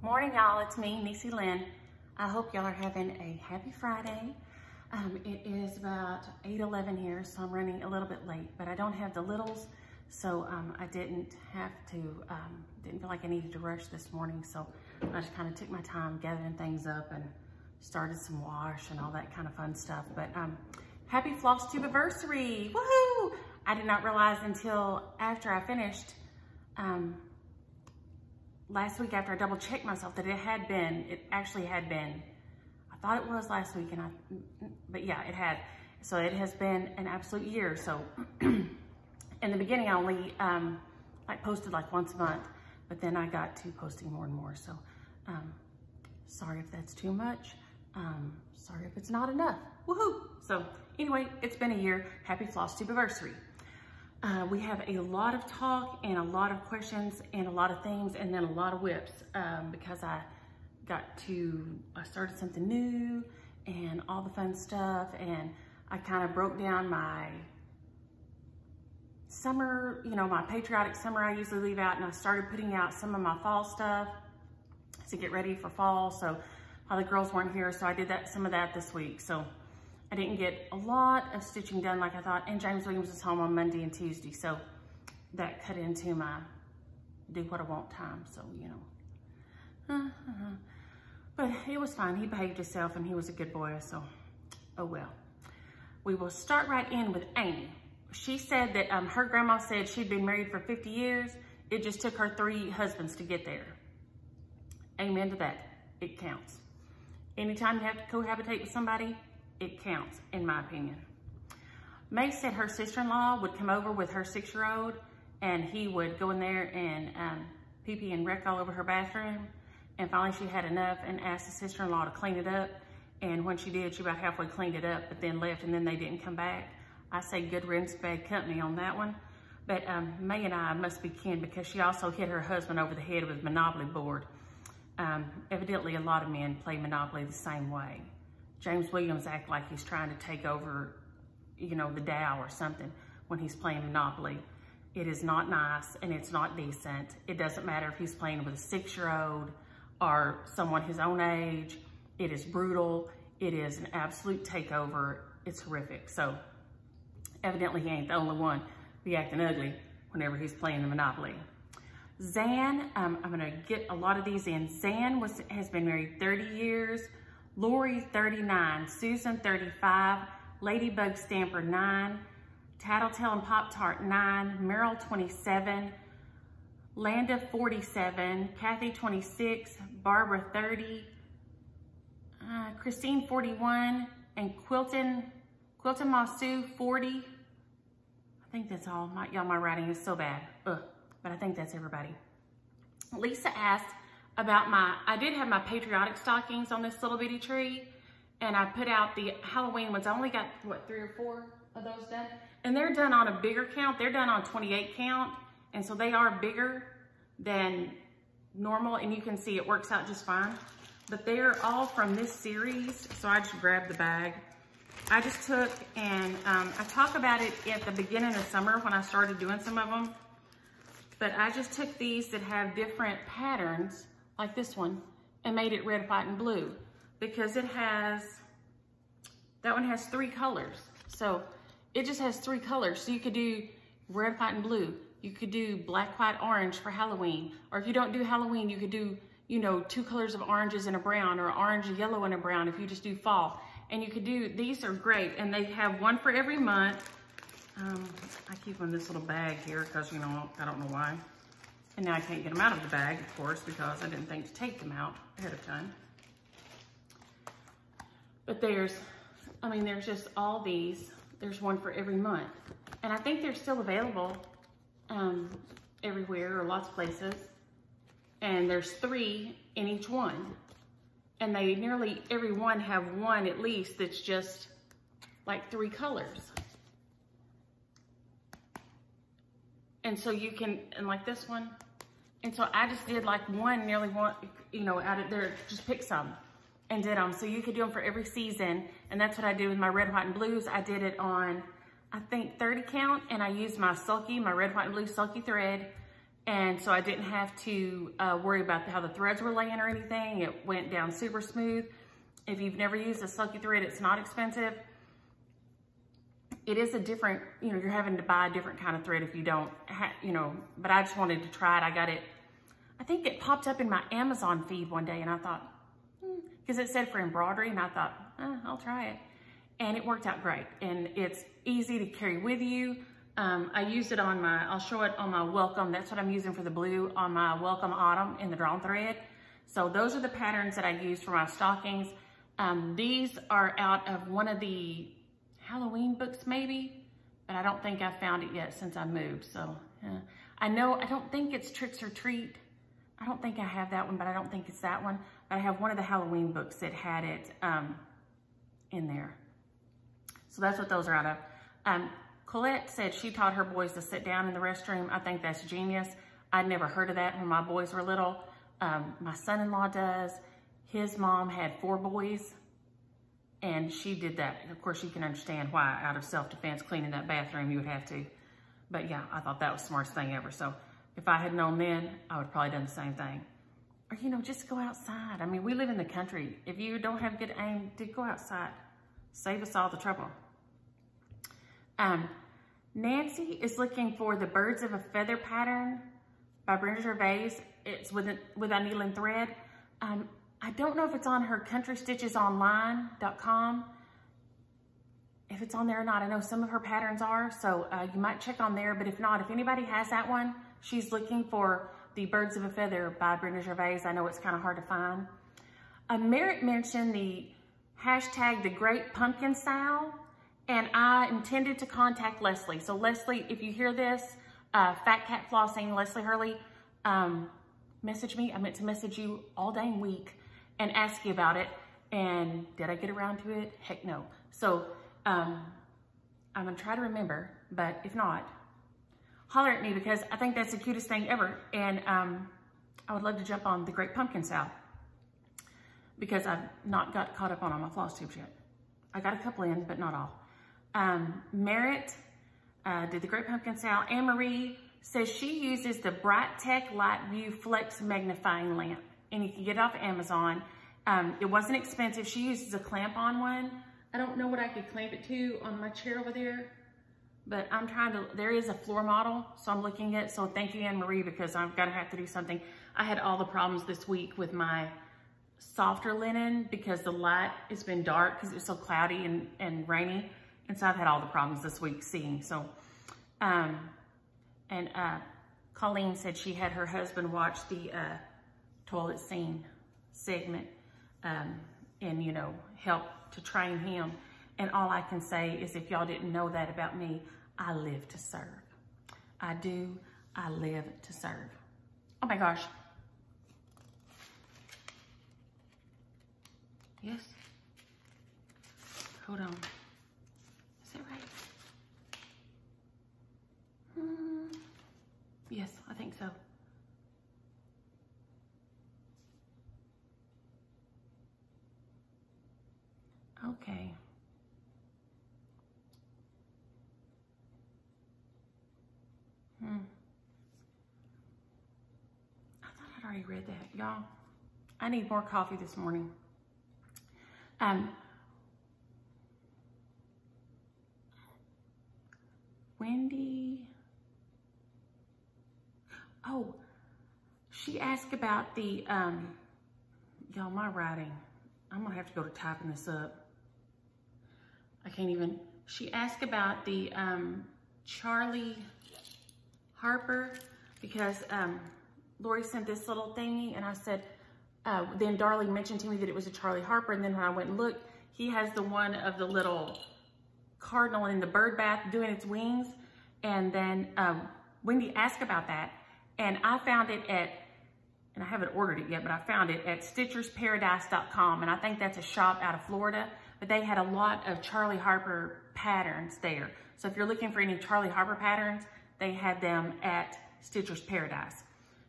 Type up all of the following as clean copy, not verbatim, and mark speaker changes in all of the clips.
Speaker 1: Morning, y'all. It's me, Niecy Lynn. I hope y'all are having a happy Friday. It is about 8:11 here, so I'm running a little bit late, but I don't have the littles, so I didn't feel like I needed to rush this morning, so I just kind of took my time gathering things up and started some wash and all that kind of fun stuff. But happy Floss-Tube-iversary, woohoo! I did not realize until after I finished last week, after I double checked myself, that it actually had been. I thought it was last week, but yeah, it had. So it has been an absolute year. So in the beginning, I only posted like once a month, but then I got to posting more and more. So sorry if that's too much. Sorry if it's not enough. Woohoo! So anyway, it's been a year. Happy Floss-Tube-iversary. We have a lot of talk and a lot of questions and a lot of things and then a lot of whips because I started something new and all the fun stuff, and I kind of broke down my summer, my patriotic summer I usually leave out, and I started putting out some of my fall stuff to get ready for fall. So all the girls weren't here, so I did some of that this week. So I didn't get a lot of stitching done like I thought, and James Williams was home on Monday and Tuesday, so that cut into my do what I want time, so, But it was fine. He behaved himself, and he was a good boy, so, oh well. We will start right in with Amy. She said that her grandma said she'd been married for 50 years. It just took her 3 husbands to get there. Amen to that. It counts. Anytime you have to cohabitate with somebody, it counts, in my opinion. May said her sister-in-law would come over with her 6-year-old, and he would go in there and pee-pee and wreck all over her bathroom. And finally she had enough and asked the sister-in-law to clean it up. And when she did, she about halfway cleaned it up, but then left, and then they didn't come back. I say good riddance, bad company on that one. But May and I must be kin, because she also hit her husband over the head with a Monopoly board. Evidently, a lot of men play Monopoly the same way. James Williams acts like he's trying to take over, the Dow or something when he's playing Monopoly. It is not nice, and it's not decent. It doesn't matter if he's playing with a 6-year-old or someone his own age. It is brutal. It is an absolute takeover. It's horrific. So evidently he ain't the only one be acting ugly whenever he's playing the Monopoly. Zan, I'm gonna get a lot of these in. Zan has been married 30 years. Lori, 39, Susan, 35, Ladybug Stamper, 9, Tattletale and Pop-Tart, 9, Meryl, 27, Landa, 47, Kathy, 26, Barbara, 30, Christine, 41, and Quilton Masu, 40. I think that's all. My writing is so bad, but I think that's everybody. Lisa asked about I did have my patriotic stockings on this little bitty tree, and I put out the Halloween ones. I only got, 3 or 4 of those done? And they're done on a bigger count. They're done on 28 count, and so they are bigger than normal, and you can see it works out just fine. But they're all from this series, so I just grabbed the bag. I just took, and I talk about it at the beginning of summer when I started doing some of them, but I just took these that have different patterns, like this one, and made it red, white, and blue, because that one has 3 colors. So it just has 3 colors. So you could do red, white, and blue. You could do black, white, orange for Halloween. Or if you don't do Halloween, you could do, 2 colors of oranges and a brown, or orange, yellow, and a brown if you just do fall. And you could do, these are great, and they have one for every month. I keep them in this little bag here because, I don't know why. And now I can't get them out of the bag, of course, because I didn't think to take them out ahead of time. But there's just all these. There's one for every month. And I think they're still available everywhere, or lots of places. And there's 3 in each one. And they nearly every one have one at least that's just like 3 colors. And so you can, and like this one. And so I just did like nearly one, out of there, just pick some and did them. So you could do them for every season. And that's what I do with my red, white, and blues. I did it on, I think 30 count, and I used my red, white, and blue sulky thread And so I didn't have to worry about how the threads were laying or anything. It went down super smooth. If you've never used a Sulky thread, it's not expensive. It is a different, you know, you're having to buy a different kind of thread if you don't, you know, but I just wanted to try it. I got it, I think it popped up in my Amazon feed one day and I thought, because it said for embroidery and I thought, I'll try it. And it worked out great. And it's easy to carry with you. I used it on my, I'll show it on my Welcome. That's what I'm using for the blue on my Welcome Autumn in the drawn thread. So those are the patterns that I use for my stockings. These are out of one of the Halloween books maybe, but I don't think I've found it yet since I moved. So I don't think it's Tricks or Treat. I don't think I have that one, but I don't think it's that one. But I have one of the Halloween books that had it in there. So that's what those are out of. Colette said she taught her boys to sit down in the restroom. I think that's genius. I'd never heard of that when my boys were little. My son-in-law does. His mom had 4 boys. And she did that. Of course, you can understand why, out of self-defense, cleaning that bathroom, you would have to. But yeah, I thought that was the smartest thing ever. So if I had known then, I would have probably done the same thing. Or, you know, just go outside. I mean, we live in the country. If you don't have good aim, go outside. Save us all the trouble. Nancy is looking for the Birds of a Feather pattern by Brenda Gervais. It's with a needle and thread. I don't know if it's on her countrystitchesonline.com. If it's on there or not, I know some of her patterns are, so you might check on there, but if not, if anybody has that one, she's looking for the Birds of a Feather by Brenda Gervais. I know it's kind of hard to find. Merritt mentioned the hashtag the Great Pumpkin Style, and I intended to contact Leslie. So Leslie, if you hear this, Fat Cat Flossing, Leslie Hurley, message me. I meant to message you all dang week and ask you about it. And did I get around to it? Heck no. So I'm gonna try to remember, but if not, holler at me because I think that's the cutest thing ever. And I would love to jump on the Great Pumpkin Style because I've not got caught up on all my floss tubes yet. I got a couple in, but not all. Merritt did the Great Pumpkin Style. Anne-Marie says she uses the Bright-Tech LightView Flex Magnifying Lamp, and you can get it off Amazon. It wasn't expensive. She uses a clamp-on one. I don't know what I could clamp it to on my chair over there, but I'm trying to, there is a floor model, so I'm looking at, so thank you, Anne-Marie, because I'm gonna have to do something. I had all the problems this week with my softer linen because the light has been dark because it was so cloudy and rainy. And so I've had all the problems this week seeing. So, Colleen said she had her husband watch the toilet scene segment and, you know, help to train him. And all I can say is if y'all didn't know that about me, I live to serve. I do. I live to serve. Oh my gosh. Yes. Hold on. Is that right? Yes, I think so. Okay. I thought I'd already read that. Y'all, I need more coffee this morning. Wendy. Oh, she asked about the, y'all, my writing. I'm gonna have to go to typing this up. I can't even. She asked about the Charlie Harper because Lori sent this little thingy and I said, then Darlene mentioned to me that it was a Charlie Harper, and then when I went and looked, he has the one of the little cardinal in the bird bath doing its wings. And then Wendy asked about that, and I found it at, and I haven't ordered it yet, but I found it at StitchersParadise.com, and I think that's a shop out of Florida, but they had a lot of Charlie Harper patterns there. So if you're looking for any Charlie Harper patterns, they had them at Stitcher's Paradise.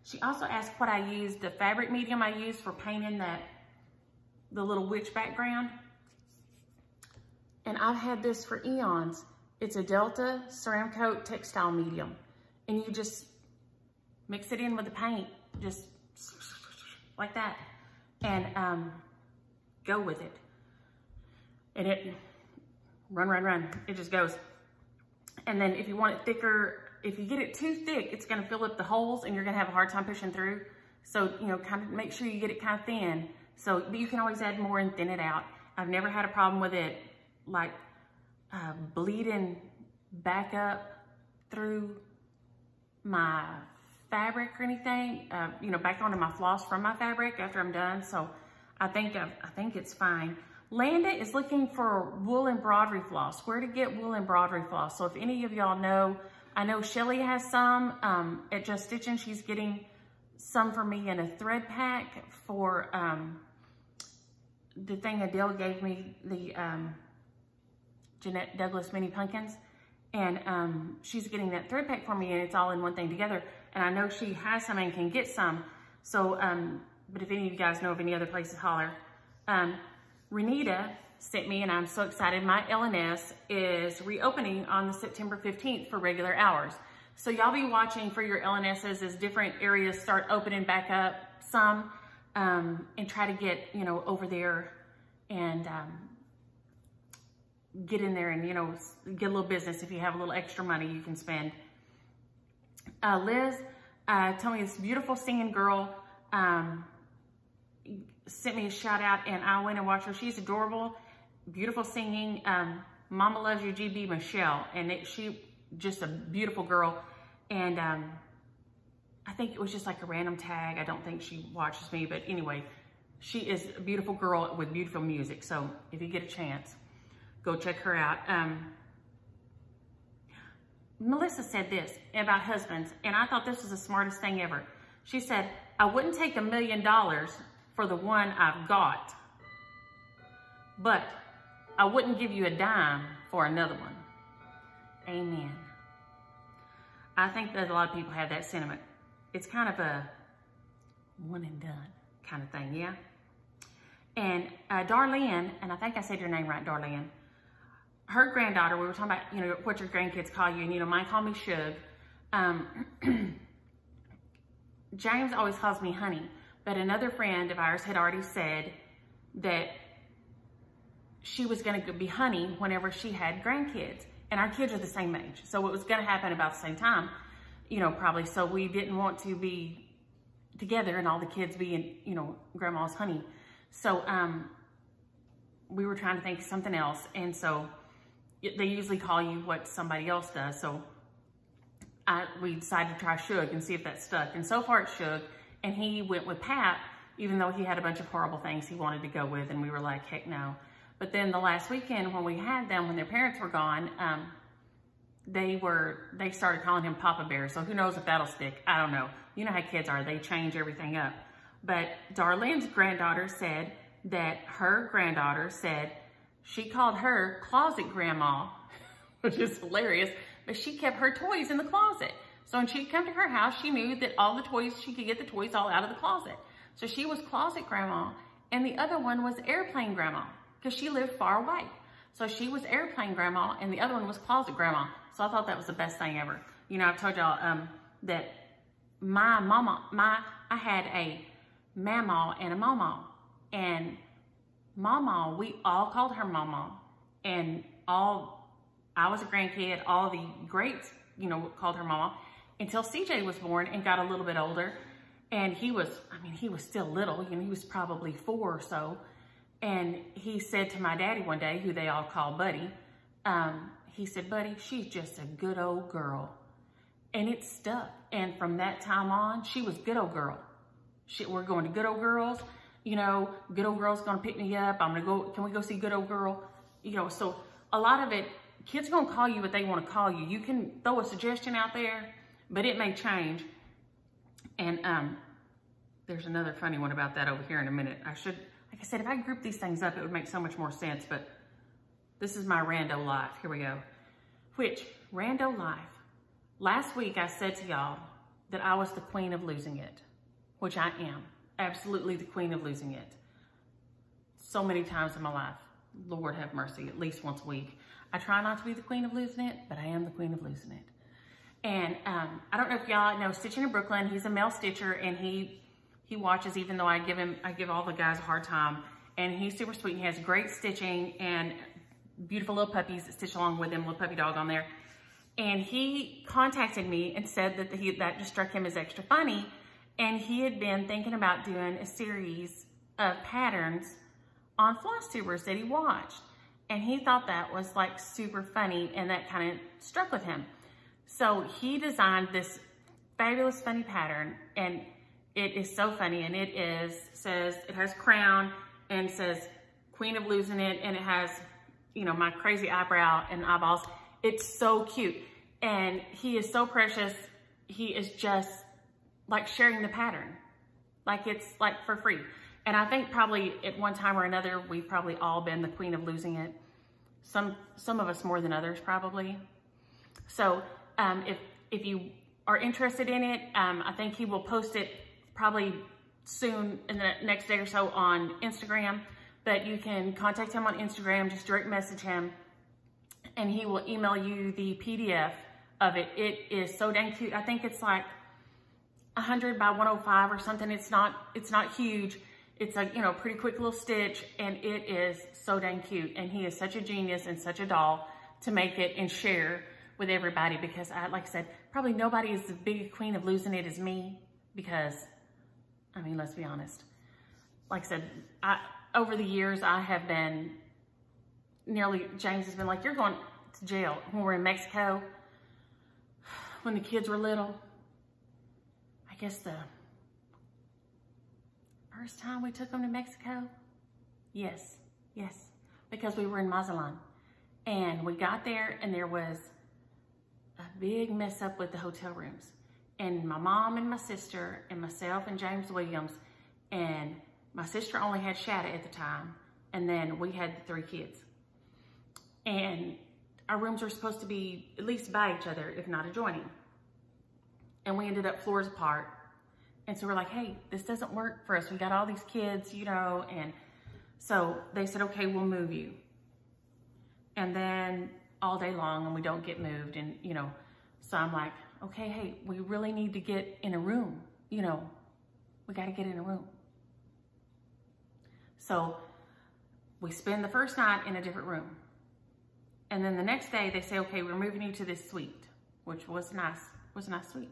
Speaker 1: She also asked what I used, the fabric medium I used for painting the little witch background. And I've had this for eons. It's a Delta Ceramcoat textile medium. And you just mix it in with the paint, just like that, and go with it. And it, run, it just goes. And then if you want it thicker, if you get it too thick, it's gonna fill up the holes and you're gonna have a hard time pushing through. So, you know, kind of make sure you get it kind of thin. So, but you can always add more and thin it out. I've never had a problem with it, like bleeding back up through my fabric or anything, you know, back onto my floss from my fabric after I'm done. So I think it's fine. Landa is looking for wool embroidery floss, where to get wool embroidery floss. So if any of y'all know, I know Shelly has some at Just Stitching. She's getting some for me in a thread pack for the thing Adele gave me, the Jeanette Douglas mini pumpkins. And she's getting that thread pack for me, and it's all in one thing together. And I know she has some and can get some. So, but if any of you guys know of any other places, holler. Renita sent me, and I'm so excited. My LNS is reopening on the September 15th for regular hours. So y'all be watching for your LNSs as different areas start opening back up some, and try to get, you know, over there and get in there and, you know, get a little business. If you have a little extra money you can spend. Liz told me this beautiful singing girl sent me a shout out, and I went and watched her. She's adorable, beautiful singing. Mama Loves You, GB Michelle, and she just a beautiful girl. And I think it was just like a random tag. I don't think she watches me, but anyway, she is a beautiful girl with beautiful music. So if you get a chance, go check her out. Melissa said this about husbands, and I thought this was the smartest thing ever. She said, I wouldn't take $1 million for the one I've got, but I wouldn't give you a dime for another one. Amen. I think that a lot of people have that sentiment. It's kind of a one and done kind of thing, yeah? And Darlene, and I think I said your name right, Darlene, her granddaughter, we were talking about, you know, what your grandkids call you, and, you know, mine call me Shug. James always calls me Honey, but another friend of ours had already said that she was going to be Honey whenever she had grandkids, and our kids are the same age, so it was going to happen about the same time, you know, probably. So we didn't want to be together and all the kids being, you know, Grandma's Honey. So we were trying to think of something else, and so they usually call you what somebody else does. So we decided to try Shug and see if that stuck. And so far it's Shug. And he went with Pat, even though he had a bunch of horrible things he wanted to go with. And we were like, heck no. But then the last weekend when we had them, when their parents were gone, they started calling him Papa Bear. So who knows if that'll stick? I don't know. You know how kids are. They change everything up. But Darlene's granddaughter said that her granddaughter said she called her Closet Grandma, which is hilarious, but she kept her toys in the closet. So when she'd come to her house, she knew that all the toys, she could get the toys all out of the closet. So she was Closet Grandma, and the other one was Airplane Grandma, because she lived far away. So she was Airplane Grandma, and the other one was Closet Grandma. So I thought that was the best thing ever. You know, I've told y'all that my mama, I had a Mamaw and a Mamaw, and Mamaw, we all called her Mamaw, and I was a grandkid, all the greats, you know, called her Mamaw, until CJ was born and got a little bit older. And he was still little, you know, he was probably 4 or so. And he said to my daddy one day, who they all call Buddy, he said, Buddy, she's just a good old girl. And it stuck. And from that time on, she was good old girl. We're going to Good Old Girls. You know, Good Old Girl's gonna pick me up. I'm gonna go, can we go see Good Old Girl? You know, so a lot of it, kids gonna call you what they wanna call you. You can throw a suggestion out there, but it may change. And there's another funny one about that over here in a minute. I should, like I said, if I group these things up, it would make so much more sense, but this is my rando life. Here we go. Which, rando life. Last week I said to y'all that I was the queen of losing it, which I am. Absolutely the queen of losing it. So many times in my life. Lord have mercy, at least once a week. I try not to be the queen of losing it, but I am the queen of losing it. And I don't know if y'all know Stitching in Brooklyn. He's a male stitcher, and he watches, even though I give all the guys a hard time. And he's super sweet, and he has great stitching and beautiful little puppies that stitch along with him, little puppy dog on there. And he contacted me and said that that just struck him as extra funny. And he had been thinking about doing a series of patterns on floss tubers that he watched. And he thought that was like super funny, and that kind of struck with him. So he designed this fabulous funny pattern, and it is so funny. And it has crown and says Queen of Losing It, and it has, you know, my crazy eyebrow and eyeballs. It's so cute. And he is so precious. He is just like sharing the pattern. Like it's like for free. And I think probably at one time or another, we've probably all been the queen of losing it. Some of us more than others probably. So if you are interested in it, I think he will post it probably soon in the next day or so on Instagram. But you can contact him on Instagram, just direct message him, and he will email you the PDF of it. It is so dang cute. I think it's like 100 by 105 or something. It's not huge. It's a, you know, pretty quick little stitch, and it is so dang cute. And he is such a genius and such a doll to make it and share with everybody, because like I said, probably nobody is the big queen of losing it as me, because, I mean, let's be honest. Like I said, over the years, I have been James has been like, you're going to jail. When we're in Mexico, when the kids were little, I guess the first time we took them to Mexico, yes, because we were in Mazatlan. And we got there, and there was a big mess up with the hotel rooms. And my mom and my sister and myself and James Williams, and my sister only had Shatta at the time, and then we had the 3 kids. And our rooms were supposed to be at least by each other, if not adjoining. And we ended up floors apart. And so we're like, hey, this doesn't work for us. We got all these kids, you know, and so they said, okay, we'll move you. And then all day long, and we don't get moved. And, you know, so I'm like, okay, hey, we really need to get in a room. You know, we got to get in a room. So we spend the first night in a different room. And then the next day they say, okay, we're moving you to this suite, which was nice, a nice suite.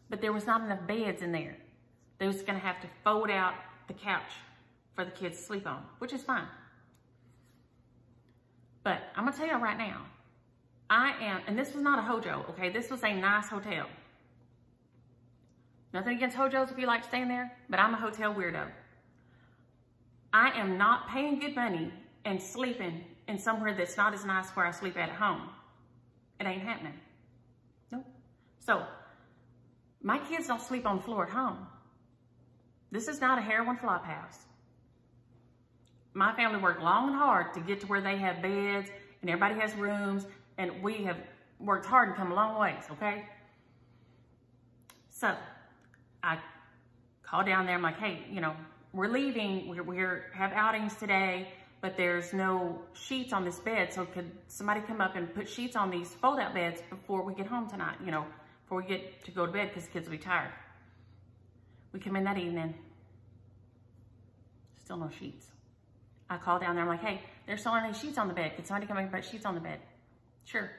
Speaker 1: But there was not enough beds in there. They was gonna have to fold out the couch for the kids to sleep on, which is fine. But I'm gonna tell you right now, and this was not a Hojo, okay? This was a nice hotel. Nothing against Hojos if you like staying there, but I'm a hotel weirdo. I am not paying good money and sleeping in somewhere that's not as nice where I sleep at home. It ain't happening. Nope. So, my kids don't sleep on the floor at home. This is not a heroin flop house. My family worked long and hard to get to where they have beds and everybody has rooms, and we have worked hard and come a long ways, okay? So, I called down there. I'm like, hey, you know, we're leaving. We have outings today, but there's no sheets on this bed. So could somebody come up and put sheets on these fold-out beds before we get home tonight, you know, before we get to go to bed, because the kids will be tired. We come in that evening, still no sheets. I called down there. I'm like, hey, there's still any sheets on the bed. Could somebody come and put sheets on the bed? Sure.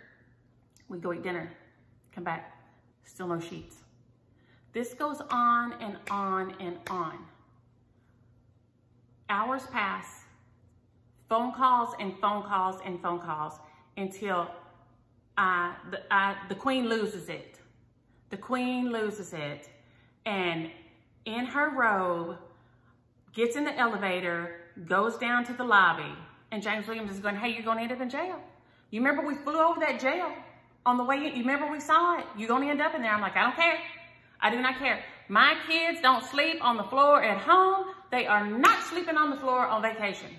Speaker 1: We go eat dinner, come back, still no sheets. This goes on and on and on. Hours pass, phone calls and phone calls and phone calls, until the queen loses it. The queen loses it, and in her robe, gets in the elevator, goes down to the lobby, and James Williams is going, hey, you're going to end up in jail. You remember we flew over that jail on the way in? You remember we saw it? You're going to end up in there. I'm like, I don't care. I do not care. My kids don't sleep on the floor at home. They are not sleeping on the floor on vacation.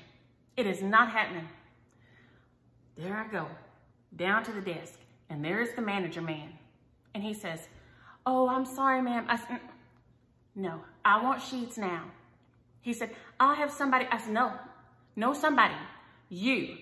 Speaker 1: It is not happening. There I go, down to the desk, and there's the manager man. And he says, oh, I'm sorry, ma'am. I said, no, I want sheets now. He said, I'll have somebody. I said, no, somebody. You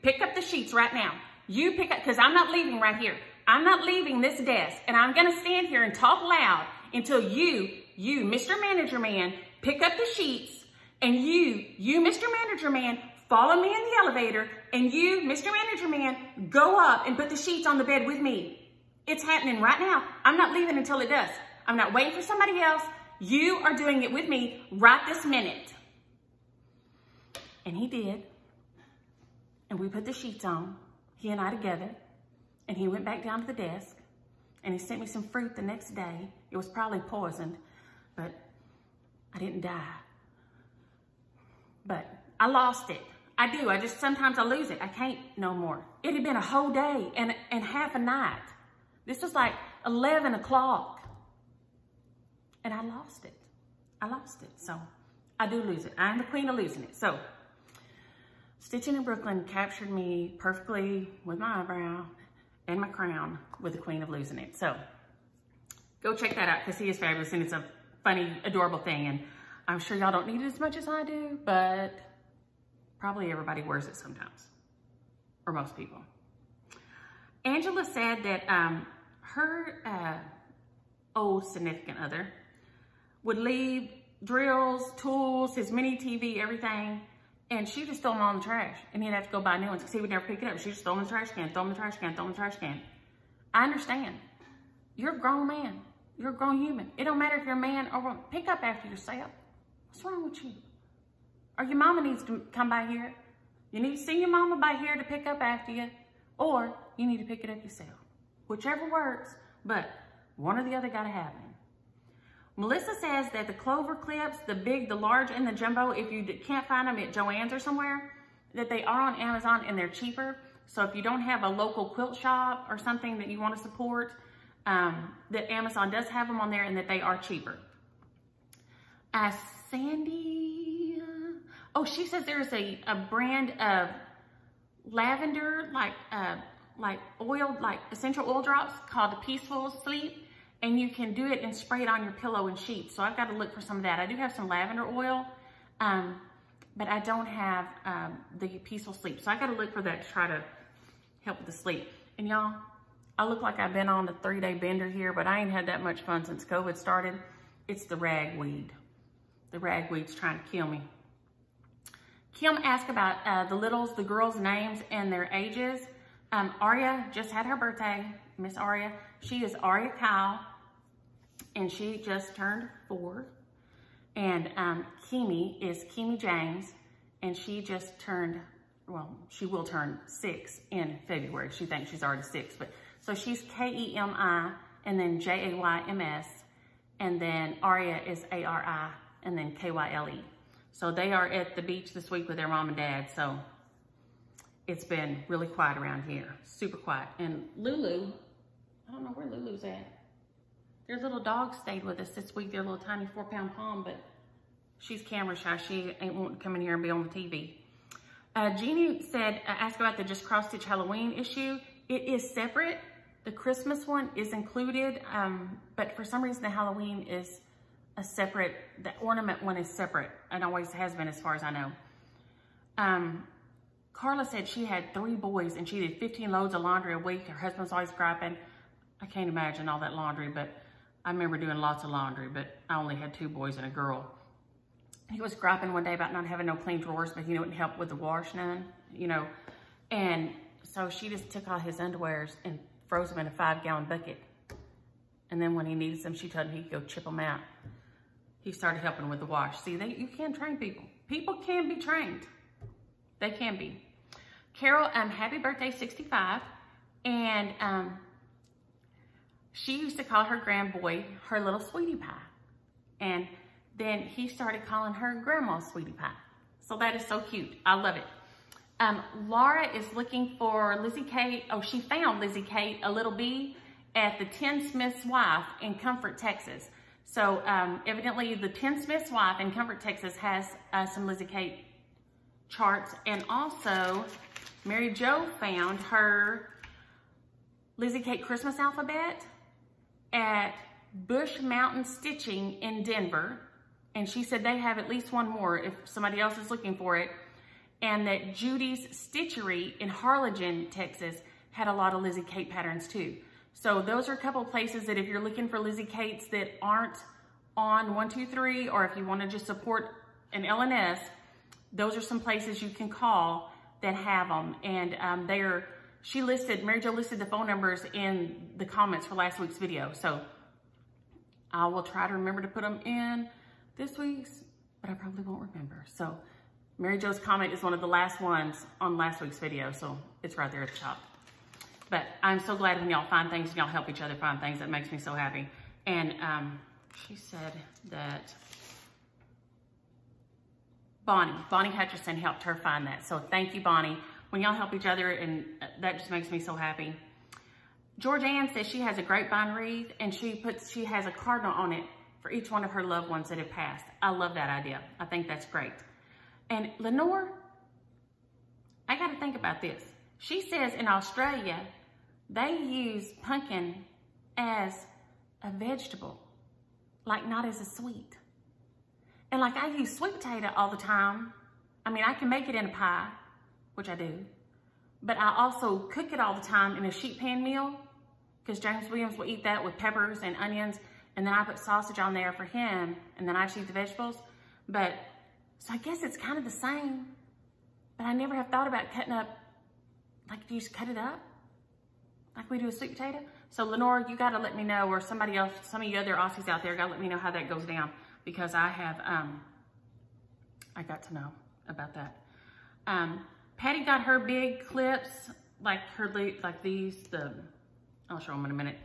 Speaker 1: pick up the sheets right now. You pick up, because I'm not leaving right here. I'm not leaving this desk, and I'm gonna stand here and talk loud until you, Mr. Manager Man, pick up the sheets, and you, Mr. Manager Man, follow me in the elevator, and you, Mr. Manager Man, go up and put the sheets on the bed with me. It's happening right now. I'm not leaving until it does. I'm not waiting for somebody else. You are doing it with me right this minute. And he did. And we put the sheets on, he and I together, and he went back down to the desk, and he sent me some fruit the next day. It was probably poisoned, but I didn't die. But I lost it. I do. Sometimes I lose it. I can't no more. It had been a whole day and half a night. This was like 11 o'clock. And I lost it. I lost it. So I do lose it. I'm the queen of losing it. So Stitching in Brooklyn captured me perfectly with my eyebrow and my crown with the queen of losing it. So go check that out because he is fabulous and it's a funny, adorable thing. And I'm sure y'all don't need it as much as I do, but probably everybody wears it sometimes, or most people. Angela said that her old significant other would leave drills, tools, his mini TV, everything, and she just throw them all in the trash. And he'd have to go buy new ones because he would never pick it up. She just throw them in the trash can, throw them in the trash can, throw them in the trash can. I understand. You're a grown man. You're a grown human. It don't matter if you're a man or woman. Pick up after yourself. What's wrong with you? Or your mama needs to come by here. You need to see your mama by here to pick up after you, or you need to pick it up yourself. Whichever works, but one or the other gotta happen. Melissa says that the Clover clips, the big, the large, and the jumbo, if you can't find them at Joann's or somewhere, that they are on Amazon and they're cheaper. So if you don't have a local quilt shop or something that you want to support, that Amazon does have them on there and that they are cheaper. Sandy, oh, she says there's a brand of lavender, like oil, like essential oil drops called Peaceful Sleep, and you can do it and spray it on your pillow and sheets. So I've got to look for some of that. I do have some lavender oil, but I don't have the Peaceful Sleep. So I got to look for that to try to help with the sleep. And y'all, I look like I've been on a 3-day bender here, but I ain't had that much fun since COVID started. It's the ragweed. The ragweed's trying to kill me. Kim asked about the littles, the girls' names and their ages. Aria just had her birthday, Miss Aria. She is Aria Kyle, and she just turned 4. And Kimi is Kimi James, and she just turned, well, she will turn 6 in February. She thinks she's already 6, but so she's Kemi, and then Jayms, and then Aria is Ari, and then Kyle. So they are at the beach this week with their mom and dad. So it's been really quiet around here, super quiet. And Lulu, I don't know where Lulu's at. Their little dog stayed with us this week, their little tiny 4-pound pom, but she's camera shy. She ain't wanting to come in here and be on the TV. Jeannie said, ask about the Just Cross Stitch Halloween issue. It is separate. The Christmas one is included, but for some reason the Halloween is a separate, the ornament one is separate. It always has been as far as I know. Carla said she had 3 boys and she did 15 loads of laundry a week. Her husband's always griping. I can't imagine all that laundry, but I remember doing lots of laundry, but I only had 2 boys and a girl. He was griping one day about not having no clean drawers, but he wouldn't help with the wash none, you know. And so she just took all his underwears and froze them in a 5-gallon bucket. And then when he needed them, she told him he could go chip them out. He started helping with the wash. See, you can train people. People can be trained. They can be. Carol, happy birthday, 65. And she used to call her grandboy her little sweetie pie. And then he started calling her grandma sweetie pie. So that is so cute. I love it. Laura is looking for Lizzie Kate. Oh, she found Lizzie Kate, a little bee, at the Tin Smith's Wife in Comfort, Texas. So evidently the Tin Smith's Wife in Comfort, Texas has some Lizzie Kate charts. And also Mary Jo found her Lizzie Kate Christmas alphabet at Bush Mountain Stitching in Denver. And she said they have at least one more if somebody else is looking for it. And that Judy's Stitchery in Harlingen, Texas had a lot of Lizzie Kate patterns too. So those are a couple of places that if you're looking for Lizzie Kates that aren't on 123, or if you want to just support an LNS, those are some places you can call that have them. And Mary Jo listed the phone numbers in the comments for last week's video. So I will try to remember to put them in this week's, but I probably won't remember. So Mary Jo's comment is one of the last ones on last week's video. So it's right there at the top. But I'm so glad when y'all find things and y'all help each other find things. That makes me so happy. And she said that Bonnie Hutcherson helped her find that. So thank you, Bonnie. When y'all help each other, and that just makes me so happy. George Ann says she has a grapevine wreath and she has a cardinal on it for each one of her loved ones that have passed. I love that idea. I think that's great. And Lenore, I got to think about this. She says in Australia, they use pumpkin as a vegetable, like not as a sweet. And like I use sweet potato all the time. I mean, I can make it in a pie, which I do, but I also cook it all the time in a sheet pan meal because James Williams will eat that with peppers and onions, and then I put sausage on there for him, and then I just eat the vegetables. But, so I guess it's kind of the same, but I never have thought about cutting up, like do you just cut it up? Like we do a sweet potato? So Lenore, you gotta let me know, or somebody else, some of you other Aussies out there gotta let me know how that goes down, because I have, I got to know about that. Patty got her big clips, like these, I'll show them in a minute,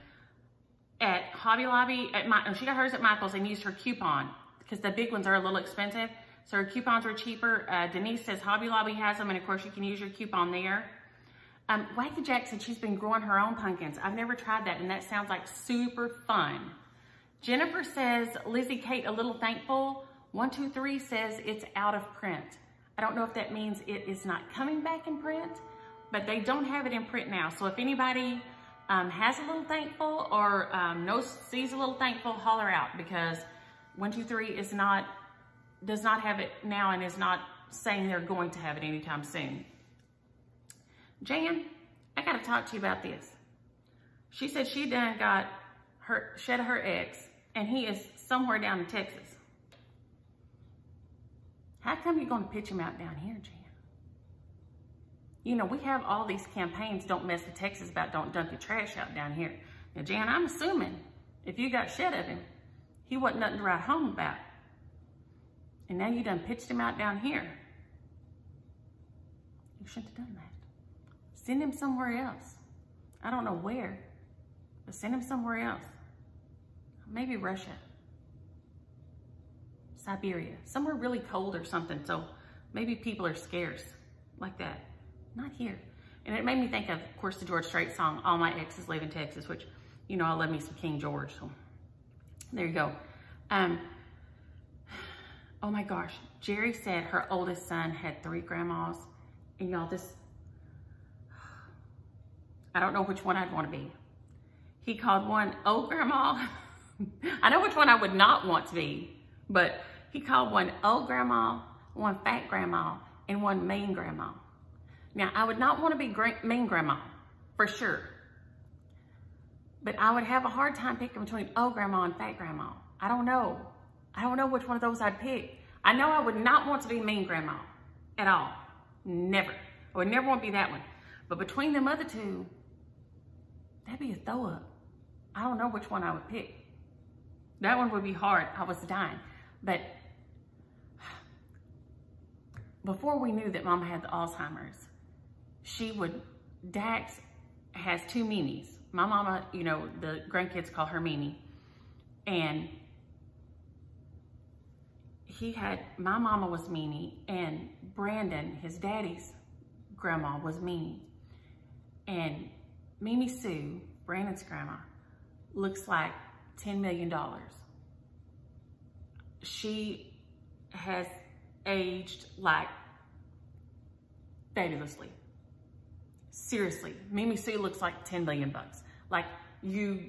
Speaker 1: at Hobby Lobby, she got hers at Michael's and used her coupon, because the big ones are a little expensive, so her coupons were cheaper. Denise says Hobby Lobby has them, and of course you can use your coupon there. Wacky Jack said she's been growing her own pumpkins. I've never tried that, and that sounds like super fun. Jennifer says, Lizzie Kate, a little thankful. 123 says it's out of print. I don't know if that means it is not coming back in print, but they don't have it in print now. So if anybody has a little thankful or sees a little thankful, holler out, because 123 does not have it now and is not saying they're going to have it anytime soon. Jan, I got to talk to you about this. She said she done got shed of her ex, and he is somewhere down in Texas. How come you're going to pitch him out down here, Jan? You know, we have all these campaigns, don't mess with Texas, about don't dump your trash out down here. Now, Jan, I'm assuming if you got shed of him, he wasn't nothing to write home about. And now you done pitched him out down here. You shouldn't have done that. Send him somewhere else. I don't know where, but send him somewhere else. Maybe Russia. Siberia. Somewhere really cold or something, so maybe people are scarce like that. Not here. And it made me think of course, the George Strait song, All My Exes Live in Texas, which, you know, I love me some King George, so there you go. Oh my gosh. Jerry said her oldest son had 3 grandmas, and y'all, I don't know which one I'd want to be. He called one old grandma. I know which one I would not want to be, but he called one old grandma, one fat grandma, and one mean grandma. Now, I would not want to be mean grandma, for sure. But I would have a hard time picking between old grandma and fat grandma. I don't know. I don't know which one of those I'd pick. I know I would not want to be mean grandma at all. Never. I would never want to be that one. But between them other two, that'd be a throw up. I don't know which one I would pick. That one would be hard. I was dying. But before we knew that Mama had the Alzheimer's, Dax has 2 Mimis. My mama, you know, the grandkids call her Mimi. And my mama was Mimi, and Brandon, his daddy's grandma, was Mimi. And Mimi Sue, Brandon's grandma, looks like $10 million. She has aged like fabulously. Seriously, Mimi Sue looks like 10 million bucks. Like you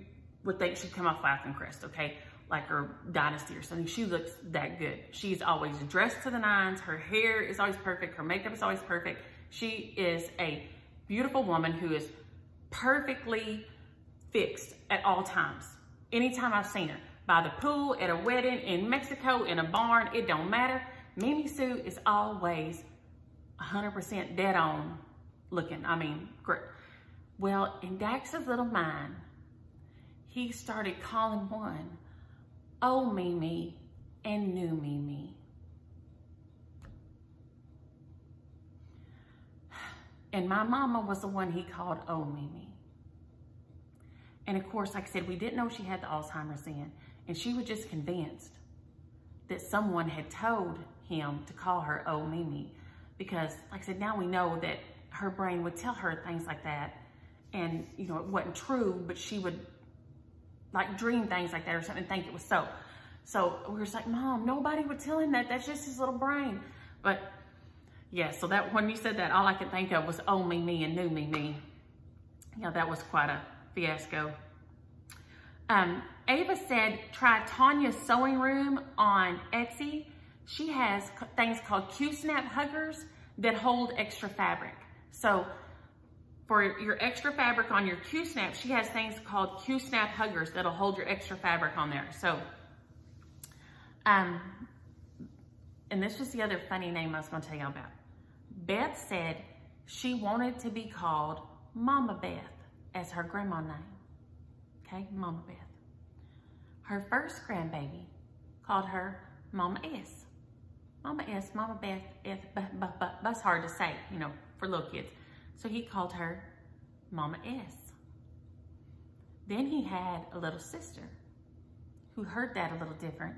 Speaker 1: would think she'd come off Falcon Crest, okay? Like her Dynasty or something. She looks that good. She's always dressed to the nines. Her hair is always perfect. Her makeup is always perfect. She is a beautiful woman who is perfectly fixed at all times. Anytime I've seen her. By the pool, at a wedding, in Mexico, in a barn, it don't matter. Mimi Sue is always 100% dead on looking. I mean, great. Well, in Dax's little mind, he started calling one old Mimi and new Mimi. And my mama was the one he called old Mimi. And of course, like I said, we didn't know she had the Alzheimer's then. And she was just convinced that someone had told him to call her old Mimi. Because, like I said, now we know that her brain would tell her things like that. And, you know, it wasn't true, but she would, like, dream things like that or something and think it was so. So we were just like, Mom, nobody would tell him that. That's just his little brain. But, yeah, so that when you said that, all I could think of was old Mimi and new Mimi. Yeah, that was quite a fiasco. Ava said, try Tanya's Sewing Room on Etsy. She has things called Q-Snap Huggers that hold extra fabric. So for your extra fabric on your Q-Snap, she has things called Q-Snap Huggers that'll hold your extra fabric on there. So, and this was the other funny name I was going to tell you about. Beth said she wanted to be called Mama Beth as her grandma name. Okay, Mama Beth. Her first grandbaby called her Mama S. Mama S, Mama Beth, S, that's hard to say, you know, for little kids. So he called her Mama S. Then he had a little sister who heard that a little different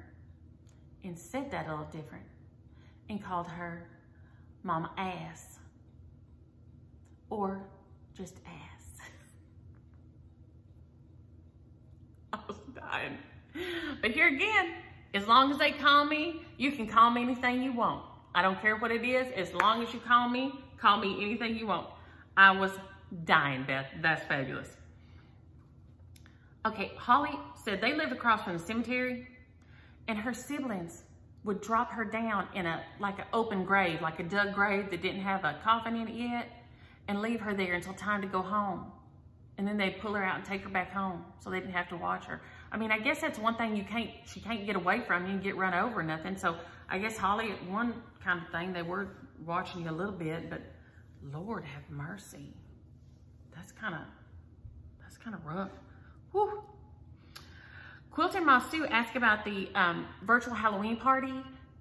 Speaker 1: and said that a little different and called her Mama Ass or just Ass. I was dying. But here again, as long as they call me, you can call me anything you want. I don't care what it is. As long as you call me anything you want. I was dying, Beth. That's fabulous. Okay, Holly said they lived across from the cemetery and her siblings would drop her down in like an open grave, like a dug grave that didn't have a coffin in it yet, and leave her there until time to go home. And then they'd pull her out and take her back home so they didn't have to watch her. I mean, I guess that's one thing she can't get away from you and get run over or nothing. So I guess Holly, one kind of thing, they were watching you a little bit, but Lord have mercy. That's kind of rough. Whew. Quilting Ma Sue asked about the virtual Halloween party.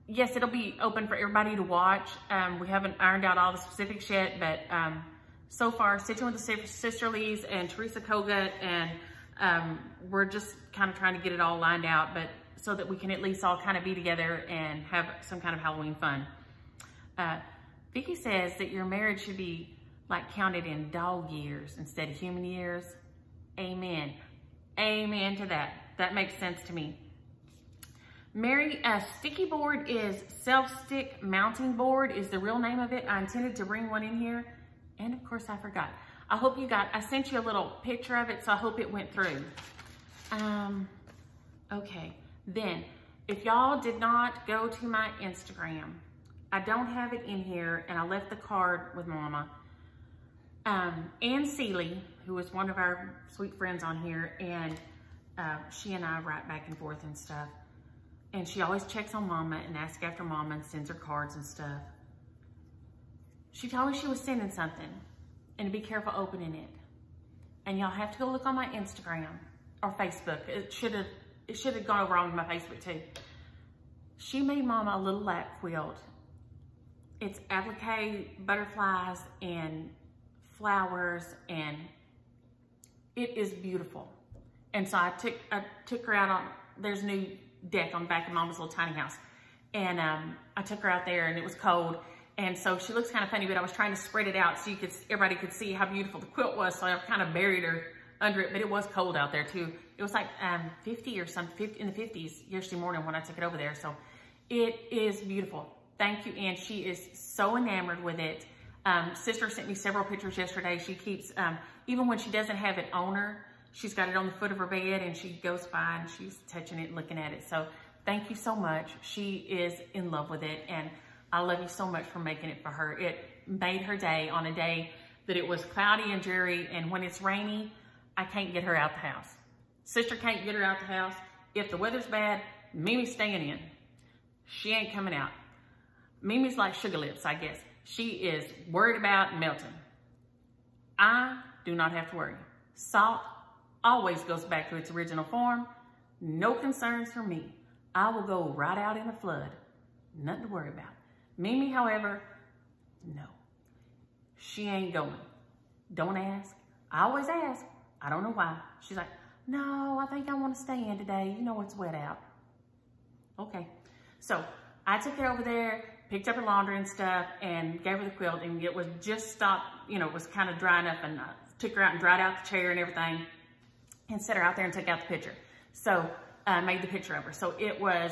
Speaker 1: Yes, it'll be open for everybody to watch. We haven't ironed out all the specifics yet, but so far, Stitching with the Sisterlies and Teresa Kogut, and we're just kind of trying to get it all lined out, but so that we can at least all kind of be together and have some kind of Halloween fun. Vicki says that your marriage should be like counted in dog years instead of human years. Amen. Amen to that. That makes sense to me. Mary, sticky board is self-stick mounting board is the real name of it. I intended to bring one in here, and of course I forgot. I hope you got, I sent you a little picture of it, so I hope it went through. Okay, then, if y'all did not go to my Instagram, I don't have it in here, and I left the card with Mama. Ann Seeley, who is one of our sweet friends on here, and she and I write back and forth and stuff. And she always checks on Mama and asks after Mama and sends her cards and stuff. She told me she was sending something and to be careful opening it. And y'all have to go look on my Instagram or Facebook. It should have gone over on my Facebook too. She made Mama a little lap quilt. It's applique, butterflies, and flowers, and it is beautiful. And so I took her out on, there's a new deck on the back of Mama's little tiny house. And I took her out there and it was cold. And so she looks kind of funny, but I was trying to spread it out so everybody could see how beautiful the quilt was. So I kind of buried her under it, but it was cold out there too. It was like 50 or something, in the 50s yesterday morning when I took it over there. So it is beautiful. Thank you, Ann. She is so enamored with it. Sister sent me several pictures yesterday. She keeps, even when she doesn't have it on her, she's got it on the foot of her bed and she goes by and she's touching it and looking at it. So thank you so much. She is in love with it, and I love you so much for making it for her. It made her day on a day that it was cloudy and dreary, and when it's rainy, I can't get her out the house. Sister can't get her out the house. If the weather's bad, Mimi's staying in. She ain't coming out. Mimi's like Sugar Lips, I guess. She is worried about melting. I do not have to worry. Salt always goes back to its original form. No concerns for me. I will go right out in a flood. Nothing to worry about. Mimi, however, no. She ain't going. Don't ask. I always ask. I don't know why. She's like, no, I think I want to stay in today. You know it's wet out. Okay. So I took her over there, picked up her laundry and stuff, and gave her the quilt, and it was just stopped, you know, it was kind of drying up, and I took her out and dried out the chair and everything, and set her out there and took out the picture. So I made the picture of her. So it was,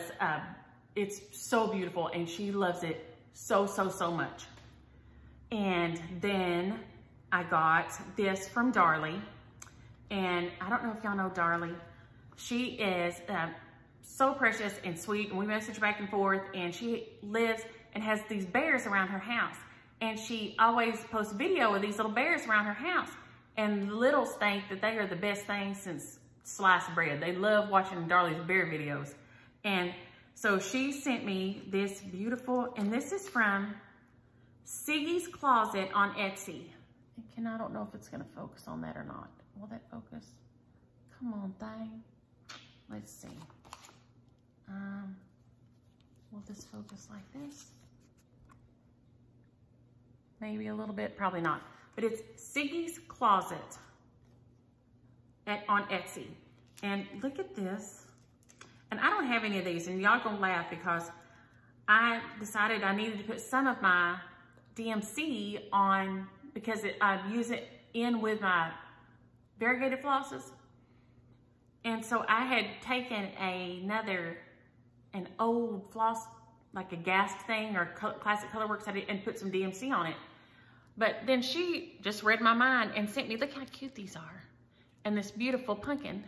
Speaker 1: it's so beautiful, and she loves it so, so, so much. And then I got this from Darlie, and I don't know if y'all know Darlie. She is so precious and sweet, and we message back and forth, and she lives and has these bears around her house, and she always posts video of these little bears around her house, and the littles think that they are the best thing since sliced bread. They love watching Darlie's bear videos. And so she sent me this beautiful, and this is from Siggy's Closet on Etsy. And I don't know if it's gonna focus on that or not. Will that focus? Come on, thing. Let's see. Will this focus like this? Maybe a little bit, probably not. But it's Siggy's Closet on Etsy. And look at this. And I don't have any of these, and y'all gonna laugh because I decided I needed to put some of my DMC on because I use it in with my variegated flosses. And so I had taken an old floss, like a Gast thing or Classic Colorworks, and put some DMC on it. But then she just read my mind and sent me, look how cute these are. And this beautiful pumpkin.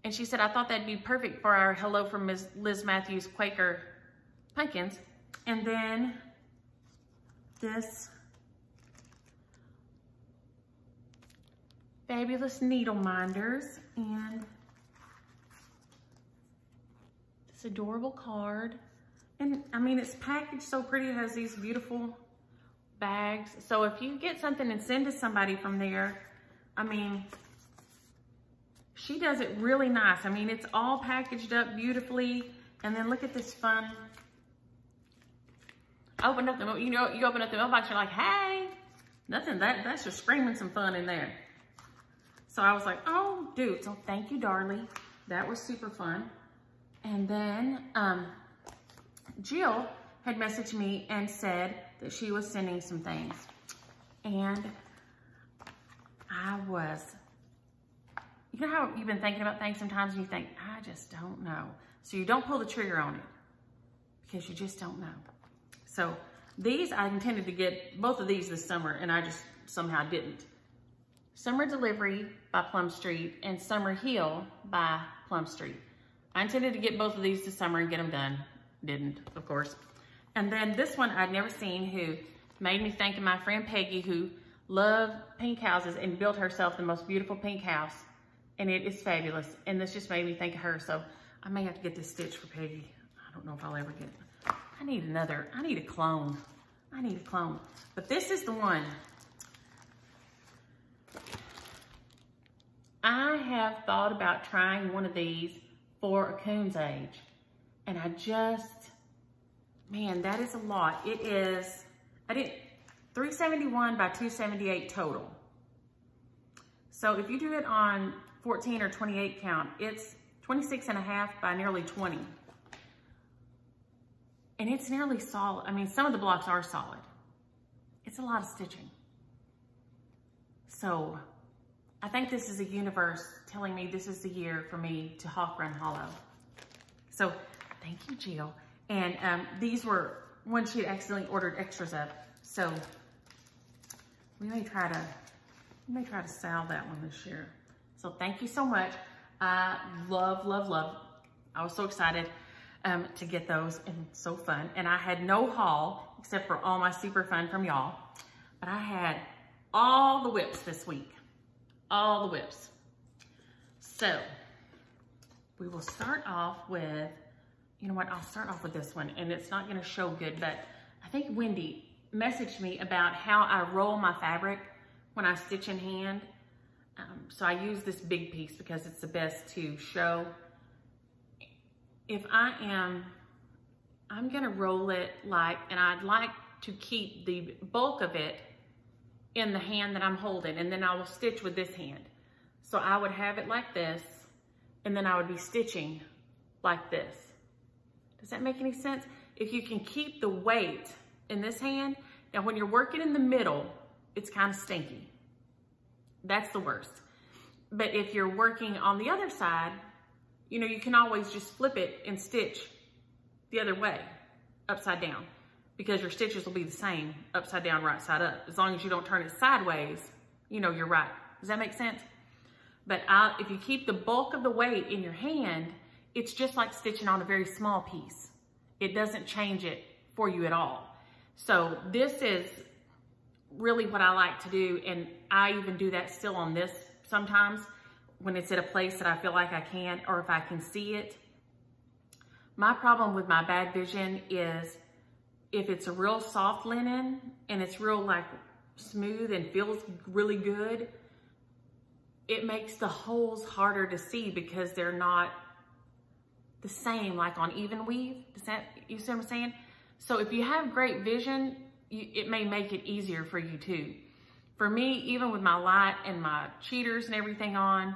Speaker 1: And she said, I thought that'd be perfect for our Hello from Ms. Liz Matthews Quaker pumpkins. And then this fabulous needle minders and this adorable card. And I mean, it's packaged so pretty. It has these beautiful bags. So if you get something and send to somebody from there, I mean, she does it really nice. I mean, it's all packaged up beautifully. And then look at this fun. Open up the, you know, you open up the mailbox, you're like, hey, nothing, that's just screaming some fun in there. So I was like, oh, dude, so thank you, Darlie. That was super fun. And then Jill had messaged me and said that she was sending some things. And I was, you know how you've been thinking about things sometimes and you think, I just don't know. So you don't pull the trigger on it because you just don't know. So these, I intended to get both of these this summer and I just somehow didn't. Summer Delivery by Plum Street and Summer Heal by Plum Street. I intended to get both of these this summer and get them done. Didn't, of course. And then this one I'd never seen, who made me think of my friend Peggy, who loved pink houses and built herself the most beautiful pink house. And it is fabulous. And this just made me think of her. So I may have to get this stitch for Peggy. I don't know if I'll ever get it. I need a clone. I need a clone. But this is the one. I have thought about trying one of these for a coon's age. And I just, man, that is a lot. It is, I did 371 by 278 total. So if you do it on 14 or 28 count, it's 26.5 by nearly 20. And it's nearly solid. I mean, some of the blocks are solid. It's a lot of stitching. So I think this is a universe telling me this is the year for me to hawk run hollow. So thank you, Jill. And these were ones she had accidentally ordered extras of. So we may try to sell that one this year. So thank you so much. I love, love, love. I was so excited to get those and so fun. And I had no haul except for all my super fun from y'all. But I had all the whips this week. all the whips. So we will start off with, you know what, I'll start off with this one, and it's not gonna show good, but I think Wendy messaged me about how I roll my fabric when I stitch in hand. So I use this big piece because it's the best to show. If I'm gonna roll it like, and I'd like to keep the bulk of it in the hand that I'm holding, and then I will stitch with this hand. So I would have it like this, and then I would be stitching like this. Does that make any sense? If you can keep the weight in this hand, now when you're working in the middle, it's kind of stinky. That's the worst. But if you're working on the other side, you know, you can always just flip it and stitch the other way, upside down, because your stitches will be the same, upside down, right side up. As long as you don't turn it sideways, you know you're right. Does that make sense? But if you keep the bulk of the weight in your hand, it's just like stitching on a very small piece. It doesn't change it for you at all. So this is really what I like to do, and I even do that still on this sometimes when it's at a place that I feel like I can, or if I can see it. My problem with my bad vision is if it's a real soft linen and it's real like smooth and feels really good, it makes the holes harder to see because they're not the same like on even weave. You see what I'm saying? So if you have great vision, it may make it easier for you too. For me, even with my light and my cheaters and everything on,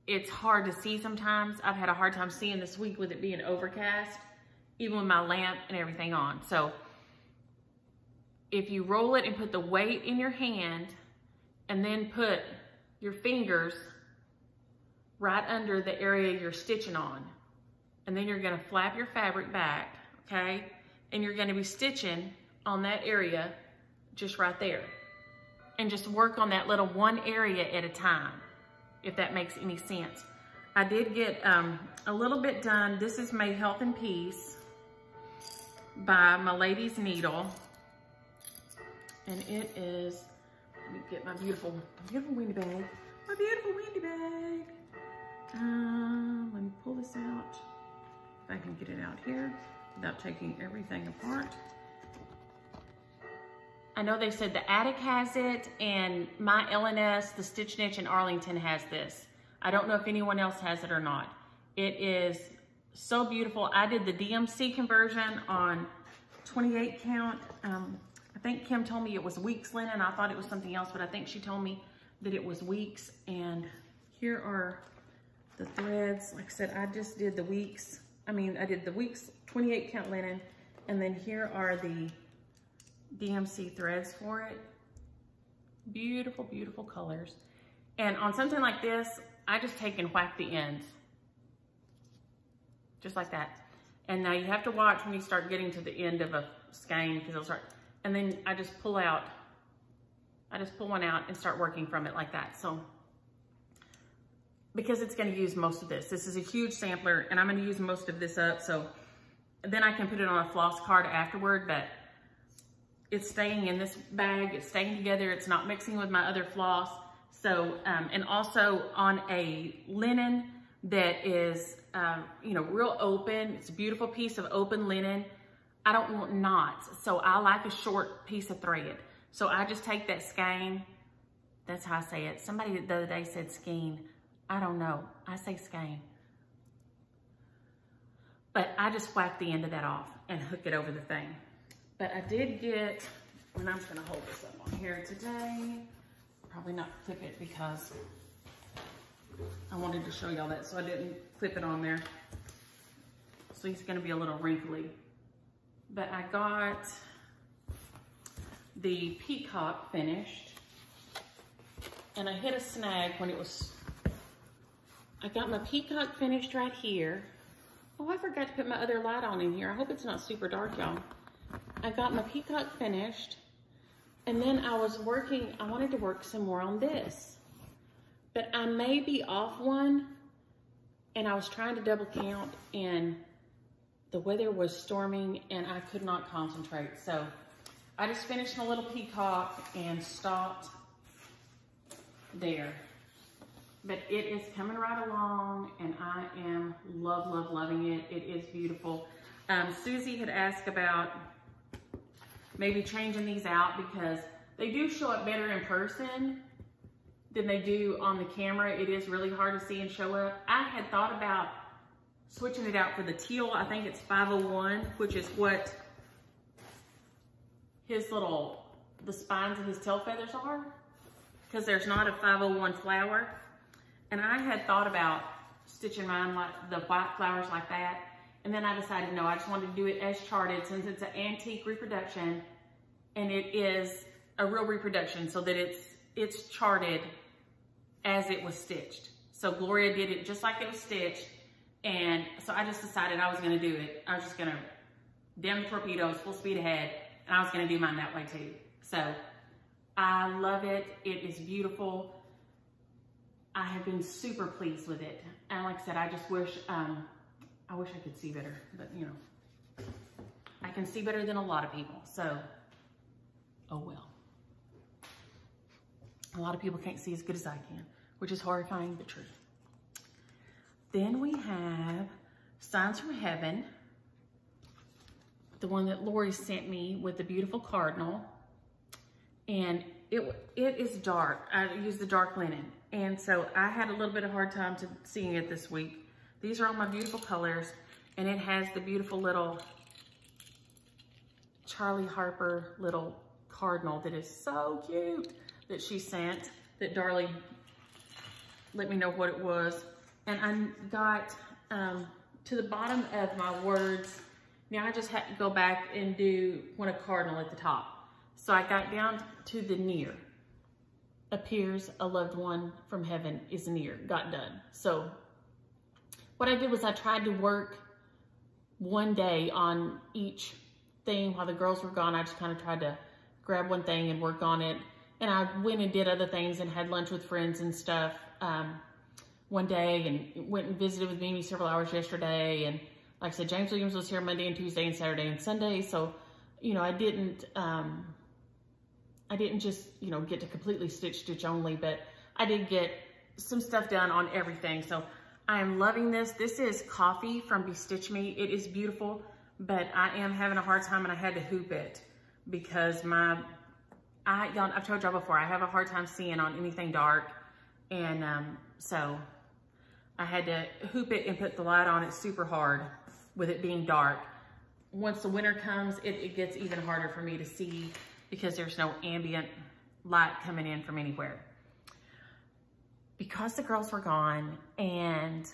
Speaker 1: it's hard to see sometimes. I've had a hard time seeing this week with it being overcast, even with my lamp and everything on. So if you roll it and put the weight in your hand and then put your fingers right under the area you're stitching on, and then you're gonna flap your fabric back, okay? And you're gonna be stitching on that area just right there. And just work on that little one area at a time, if that makes any sense. I did get a little bit done. This is made Health and Peace by My Lady's Needle. And it is, let me get my beautiful windy bag. My beautiful windy bag. Let me pull this out. If I can get it out here without taking everything apart. I know they said the Attic has it, and my LNS, the Stitch Niche in Arlington has this. I don't know if anyone else has it or not. It is so beautiful. I did the DMC conversion on 28 count. I think Kim told me it was weeks linen. I thought it was something else, but I think she told me that it was weeks. And here are the threads. Like I said, I just did the weeks. I did the weeks 28 count linen, and then here are the DMC threads for it. Beautiful, beautiful colors. And on something like this, I just take and whack the ends. Just like that. And now you have to watch when you start getting to the end of a skein, because it'll start, and then I just pull one out and start working from it like that. So, because it's gonna use most of this. This is a huge sampler, and I'm gonna use most of this up, so then I can put it on a floss card afterward, but it's staying in this bag, it's staying together, it's not mixing with my other floss. So, and also on a linen that is, you know, real open, it's a beautiful piece of open linen. I don't want knots, so I like a short piece of thread. So I just take that skein, that's how I say it. Somebody the other day said skein. I don't know, I say skein. But I just whack the end of that off and hook it over the thing. But I did get, and I'm just gonna hold this up on here today. Probably not clip it because I wanted to show y'all that, so I didn't clip it on there. So he's gonna be a little wrinkly. But I got the peacock finished, and I hit a snag when it was, I got my peacock finished right here. Oh, I forgot to put my other light on in here. I hope it's not super dark, y'all. I got my peacock finished, and then I wanted to work some more on this. But I may be off one, and I was trying to double count, and the weather was storming, and I could not concentrate. So I just finished my little peacock and stopped there. But it is coming right along, and I am loving it. It is beautiful. Susie had asked about maybe changing these out because they do show up better in person than they do on the camera. It is really hard to see and show up. I had thought about switching it out for the teal. I think it's 501, which is what his the spines of his tail feathers are, because there's not a 501 flower. And I had thought about stitching mine like the white flowers like that. And then I decided, no, I just wanted to do it as charted since it's an antique reproduction and it is a real reproduction, so that it's charted as it was stitched. So Gloria did it just like it was stitched. And so I just decided I was gonna do it. I was just gonna damn the torpedoes, full speed ahead. And I was gonna do mine that way too. So I love it. It is beautiful. I have been super pleased with it. And like I said, I just wish, I wish I could see better, but you know, I can see better than a lot of people, so, oh well. A lot of people can't see as good as I can, which is horrifying but true. Then we have Signs from Heaven, the one that Lori sent me with the beautiful cardinal. And it is dark. I used the dark linen. And so I had a little bit of hard time seeing it this week. These are all my beautiful colors. And it has the beautiful little Charlie Harper little cardinal that is so cute that she sent, that Darlie let me know what it was. And I got to the bottom of my words. Now I just had to go back and want a cardinal at the top. So I got down to the near. Appears a loved one from heaven is near, got done. So what I did was I tried to work one day on each thing while the girls were gone. I just kind of tried to grab one thing and work on it. And I went and did other things and had lunch with friends and stuff one day, and went and visited with Mimi several hours yesterday. And like I said, James Williams was here Monday and Tuesday and Saturday and Sunday. So, you know, I didn't just, you know, get to completely stitch only, but I did get some stuff done on everything. So I am loving this. This is Coffee from Bestitch Me. It is beautiful, but I am having a hard time and I had to hoop it because I've told y'all before, I have a hard time seeing on anything dark. And so I had to hoop it and put the light on it super hard with it being dark. Once the winter comes, it gets even harder for me to see because there's no ambient light coming in from anywhere. Because the girls were gone and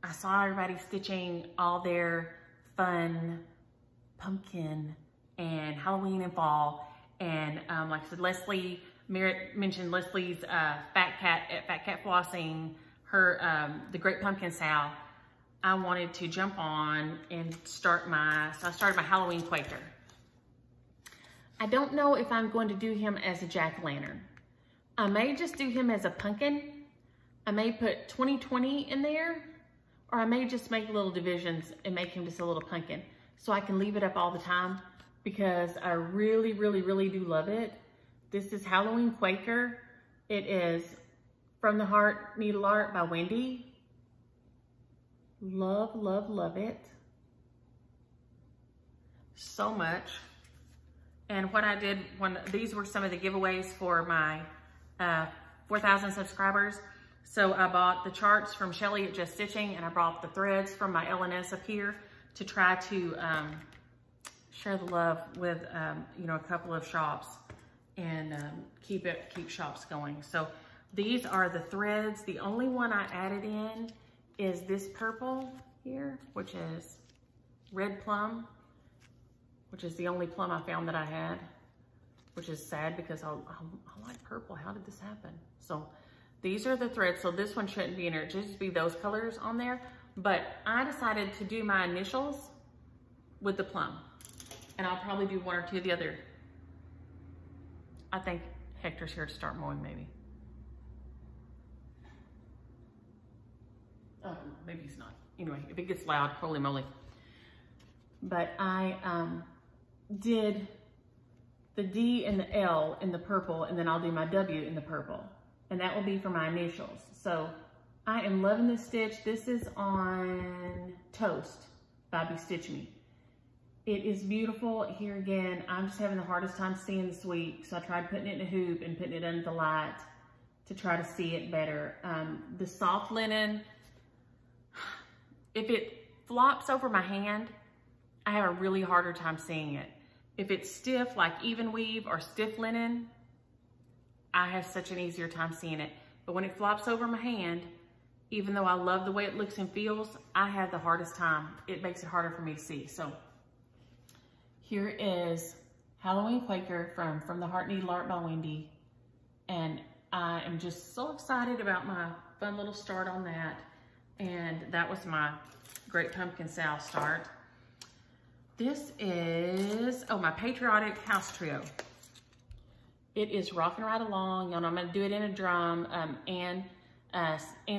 Speaker 1: I saw everybody stitching all their fun pumpkin and Halloween and fall. And like I said, Leslie, Merritt mentioned Leslie's Fat Cat Flossing, her, the Great Pumpkin Sow. I wanted to jump on and so I started my Halloween Quaker. I don't know if I'm going to do him as a jack-o'-lantern. I may just do him as a pumpkin. I may put 2020 in there, or I may just make little divisions and make him just a little pumpkin so I can leave it up all the time because I really do love it. This is Halloween Quaker. It is From the Heart Needle Art by Wendy. Love it so much. And what I did these were some of the giveaways for my 4,000 subscribers. So I bought the charts from Shelly at Just Stitching, and I brought the threads from my LNS up here to try to share the love with you know, a couple of shops and keep shops going. So these are the threads. The only one I added in is this purple here, which is Red Plum, which is the only plum I found that I had, which is sad because I like purple. How did this happen? So these are the threads. So this one shouldn't be in there. It should just be those colors on there. But I decided to do my initials with the plum. And I'll probably do one or two of the other. I think Hector's here to start mowing maybe. Oh, maybe he's not. Anyway, if it gets loud, holy moly. But I did the D and the L in the purple, and then I'll do my W in the purple. and that will be for my initials. So I am loving this stitch. This is on Toast by Bestitch Me. It is beautiful. Here again, I'm just having the hardest time seeing this week, so I tried putting it in a hoop and putting it under the light to try to see it better. The soft linen, if it flops over my hand, I have a really harder time seeing it. If it's stiff, like even weave or stiff linen, I have such an easier time seeing it. But when it flops over my hand, even though I love the way it looks and feels, I have the hardest time. It makes it harder for me to see. So here is Halloween Quaker from the Heart Needle Art by Wendy. And I am just so excited about my fun little start on that. And that was my Great Pumpkin Salve start. This is, oh, my Patriotic House Trio. It is rocking right along. Y'all know I'm gonna do it in a drum. Ann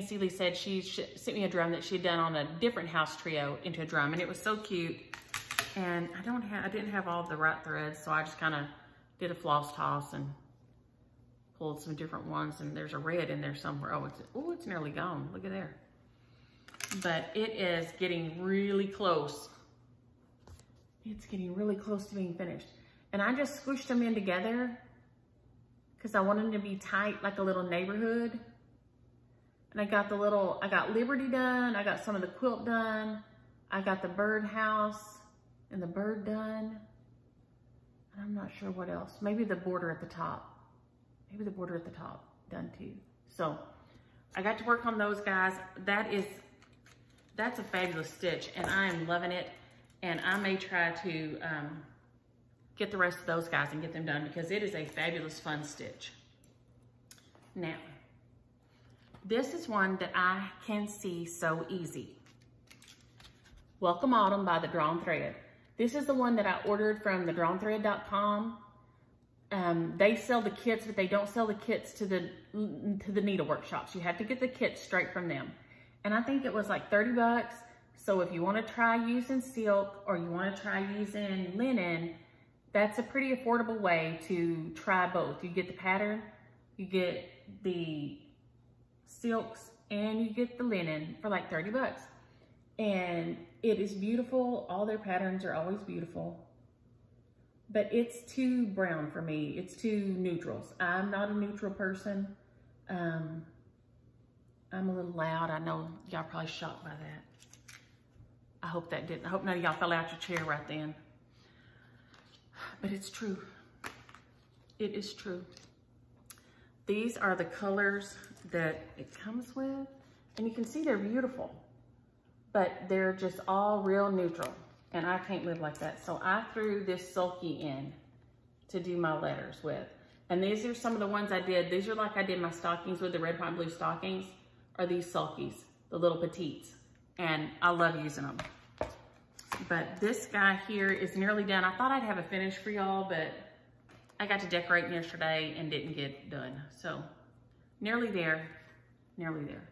Speaker 1: Seeley said she sent me a drum that she'd done on a different house trio into a drum, and it was so cute. And I didn't have all of the right threads, so I just kind of did a floss toss and pulled some different ones. And there's a red in there somewhere. Oh, it's nearly gone. Look at there. But it is getting really close. It's getting really close to being finished. And I just squished them in together because I wanted them to be tight like a little neighborhood. And I got Liberty done. I got some of the quilt done. I got the birdhouse and the bird done. And I'm not sure what else. Maybe the border at the top. Maybe the border at the top done too. So I got to work on those guys. That's a fabulous stitch, and I am loving it. And I may try to get the rest of those guys and get them done because it is a fabulous fun stitch. Now, this is one that I can see so easy. Welcome Autumn by The Drawn Thread. This is the one that I ordered from thedrawnthread.com. They sell the kits, but they don't sell the kits to the needle workshops. You have to get the kits straight from them. And I think it was like 30 bucks. So if you want to try using silk or you want to try using linen, that's a pretty affordable way to try both. You get the pattern, you get the silks, and you get the linen for like 30 bucks. And it is beautiful. All their patterns are always beautiful. But it's too brown for me. It's too neutrals. I'm not a neutral person. I'm a little loud. I know y'all probably shocked by that. I hope none of y'all fell out your chair right then. But it's true. It is true. These are the colors that it comes with. And you can see they're beautiful. But they're just all real neutral. And I can't live like that. So I threw this sulky in to do my letters with. And these are some of the ones I did. These are like I did my stockings with, the red, white, and blue stockings. Are these sulkies, the little petites. And I love using them. But this guy here is nearly done. I thought I'd have a finish for y'all, but I got to decorating yesterday and didn't get done. So nearly there, nearly there.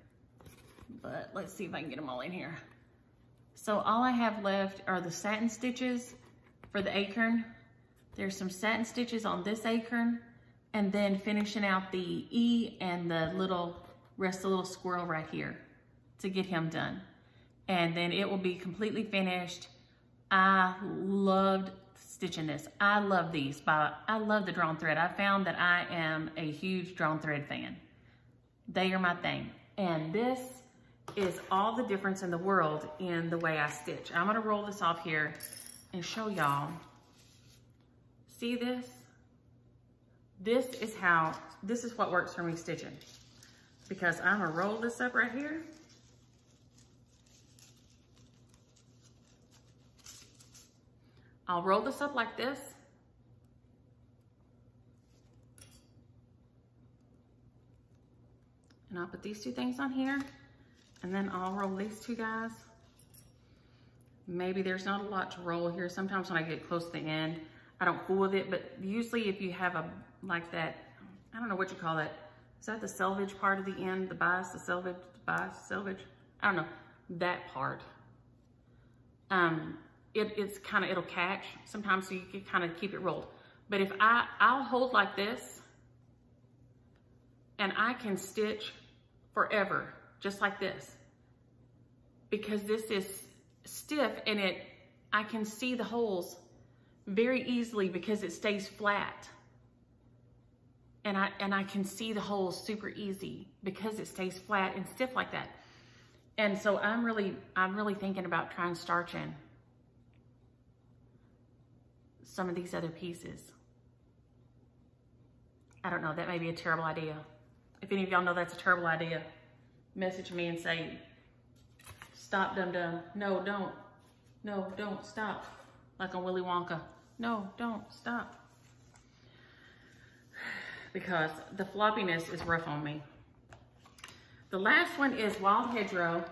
Speaker 1: But let's see if I can get them all in here. So all I have left are the satin stitches for the acorn. There's some satin stitches on this acorn, and then finishing out the E and the rest of the little squirrel right here to get him done. And then it will be completely finished. I loved stitching this. I love these. I love the Drawn Thread. I found that I am a huge Drawn Thread fan. They are my thing. And this is all the difference in the world in the way I stitch. I'm gonna roll this off here and show y'all. See this? This is what works for me stitching. Because I'm gonna roll this up right here. I'll roll this up like this. And I'll put these two things on here. And then I'll roll these two guys. Maybe there's not a lot to roll here. Sometimes when I get close to the end, I don't fool with it. But usually if you have like that, I don't know what you call that. Is that the selvage part of the end? The bias, the selvage, selvage? I don't know, that part. It'll catch sometimes, so you can kind of keep it rolled. But if I'll hold like this, and I can stitch forever, just like this, because this is stiff and I can see the holes very easily because it stays flat. And I can see the holes super easy because it stays flat and stiff like that. And so I'm really thinking about trying starching some of these other pieces. I don't know, that may be a terrible idea. If any of y'all know that's a terrible idea, message me and say, stop, dum-dum. No, don't. No, don't, stop. Like on Willy Wonka. No, don't, stop. Because the floppiness is rough on me. The last one is Wild Hedgerow,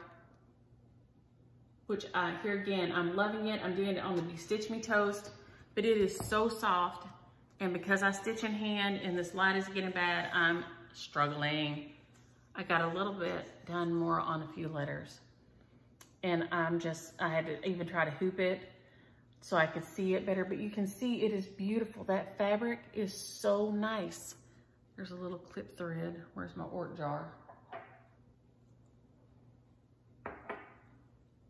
Speaker 1: which here again, I'm loving it. I'm doing it on the Stitch Me Toast, but it is so soft. And because I stitch in hand and this light is getting bad, I'm struggling. I got a little bit done more on a few letters. And I had to even try to hoop it so I could see it better, but you can see it is beautiful. That fabric is so nice. There's a little clip thread. Where's my Ork jar?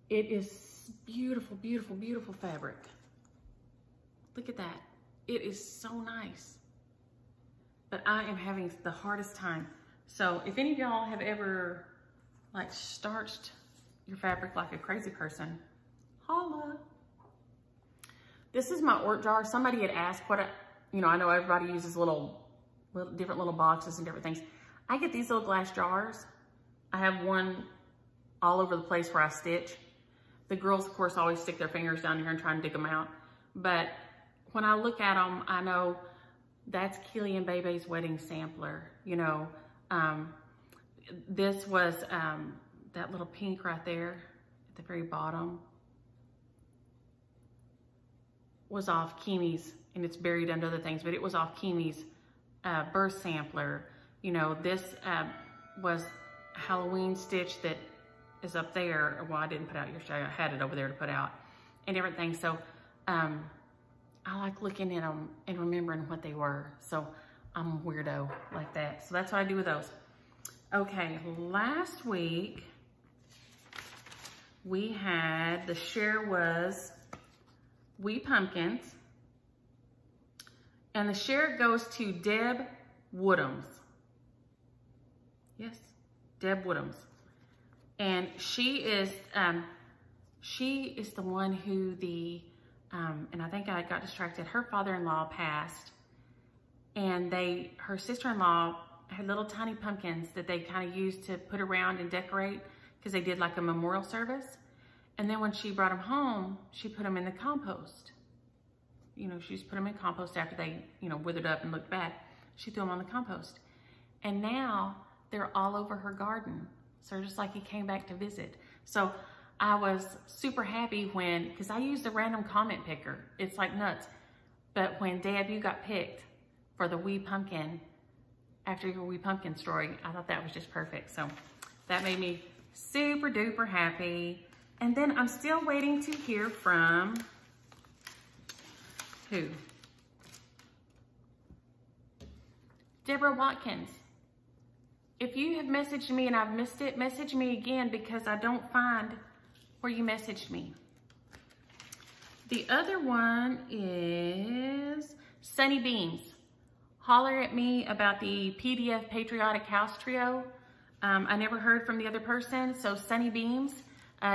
Speaker 1: It is beautiful, beautiful, beautiful fabric. Look at that. It is so nice. But I am having the hardest time. So if any of y'all have ever like starched your fabric like a crazy person, holla. This is my Ork jar. Somebody had asked what I know everybody uses different little boxes and different things. I get these little glass jars. I have one all over the place where I stitch. The girls, of course, always stick their fingers down here and try and dig them out. But when I look at them, I know that's Keely and Bebe's wedding sampler. You know, this was that little pink right there at the very bottom was off Kimi's, and it's buried under other things, but it was off Kimi's birth sampler. You know, this was a Halloween stitch that is up there. Well, I didn't put out yesterday. I had it over there to put out and everything. So I like looking at them and remembering what they were. So I'm a weirdo like that. So that's what I do with those. Okay, last week we had, the share was Wee Pumpkins. And the share goes to Deb Woodhams. Yes, Deb Woodhams. And she is the one who and I think I got distracted, her father-in-law passed, and her sister-in-law had little tiny pumpkins that they kind of used to put around and decorate because they did like a memorial service. And then when she brought them home, she put them in the compost. You know, she just put them in compost after they, withered up and looked bad. She threw them on the compost. And now they're all over her garden. So just like he came back to visit. So I was super happy because I used the random comment picker. It's like nuts. But when Deb, you got picked for the Wee Pumpkin, after your Wee Pumpkin story, I thought that was just perfect. So that made me super duper happy. And then I'm still waiting to hear from who? Deborah Watkins. If you have messaged me and I've missed it, message me again because I don't find where you messaged me. The other one is Sunny Beams. Holler at me about the PDF Patriotic House Trio. I never heard from the other person, so Sunny Beams.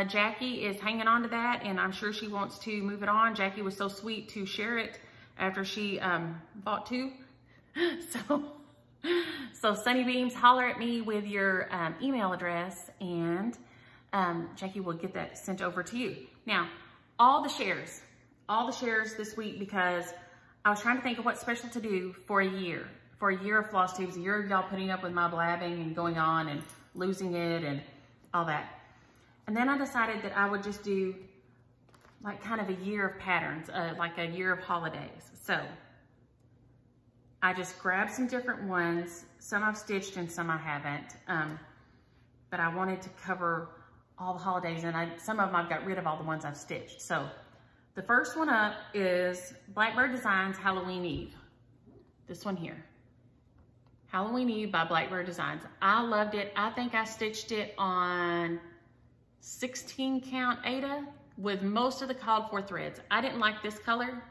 Speaker 1: Jackie is hanging on to that, and I'm sure she wants to move it on. Jackie was so sweet to share it after she bought two. So Sunny Beams, holler at me with your email address, and Jackie will get that sent over to you. Now, all the shares this week, because I was trying to think of what's special to do for a year of Floss Tubes, a year of y'all putting up with my blabbing and going on and losing it and all that. And then I decided that I would just do like kind of a year of patterns, like a year of holidays. So I just grabbed some different ones. Some I've stitched and some I haven't. But I wanted to cover all the holidays, and some of them I've got rid of all the ones I've stitched. So the first one up is Blackbird Designs Halloween Eve. This one here. Halloween Eve by Blackbird Designs. I loved it. I think I stitched it on 16 count Aida with most of the called for threads. I didn't like this color.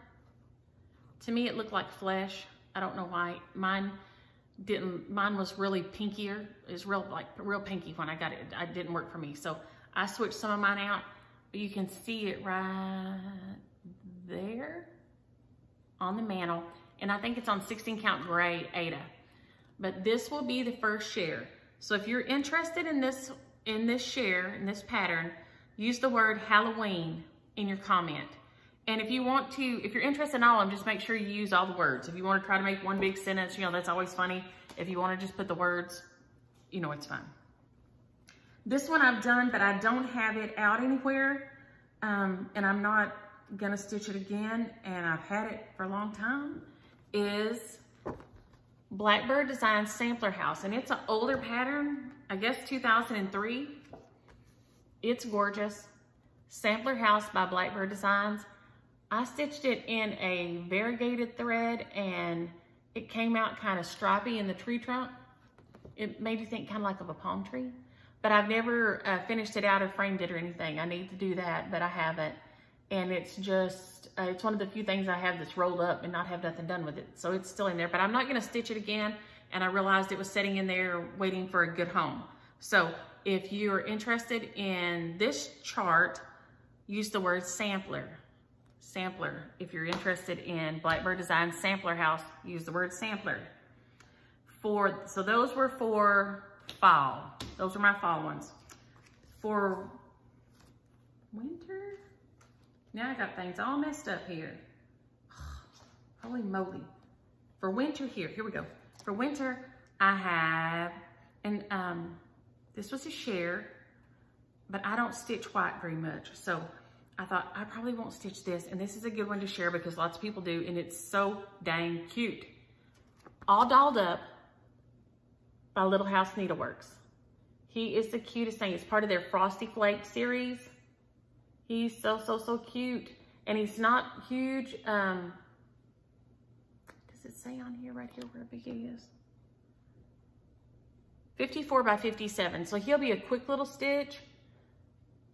Speaker 1: To me, it looked like flesh. I don't know why. Mine was really pinkier. It was real pinky when I got it. It didn't work for me. So I switched some of mine out. You can see it right there on the mantle. And I think it's on 16 count gray Aida. But this will be the first share. So if you're interested in this share, in this pattern, use the word Halloween in your comment. And if you want to, if you're interested in all of them, just make sure you use all the words. If you want to try to make one big sentence, you know, that's always funny. If you want to just put the words, you know, it's fun. This one I've done, but I don't have it out anywhere. And I'm not gonna stitch it again, and I've had it for a long time, is Blackbird Designs Sampler House. And it's an older pattern, I guess 2003. It's gorgeous. Sampler House by Blackbird Designs. I stitched it in a variegated thread, and it came out kind of stripy in the tree trunk. It made you think kind of like of a palm tree. But I've never finished it out or framed it or anything. I need to do that, but I haven't. And it's just, it's one of the few things I have that's rolled up and not have nothing done with it. So it's still in there, but I'm not gonna stitch it again. And I realized it was sitting in there waiting for a good home. So if you're interested in this chart, use the word sampler. Sampler. If you're interested in Blackbird Designs Sampler House, use the word sampler. So those were for fall. Those are my fall ones. For winter, now I got things all messed up here. Holy moly. For winter, here we go. For winter, I have, and this was a share, but I don't stitch white very much. So I thought I probably won't stitch this, and this is a good one to share because lots of people do, and it's so dang cute. All dolled up by Little House Needleworks. He is the cutest thing. It's part of their Frosty Flake series. He's so cute. And he's not huge. Does it say on here, right here, where big he is? 54 by 57. So he'll be a quick little stitch.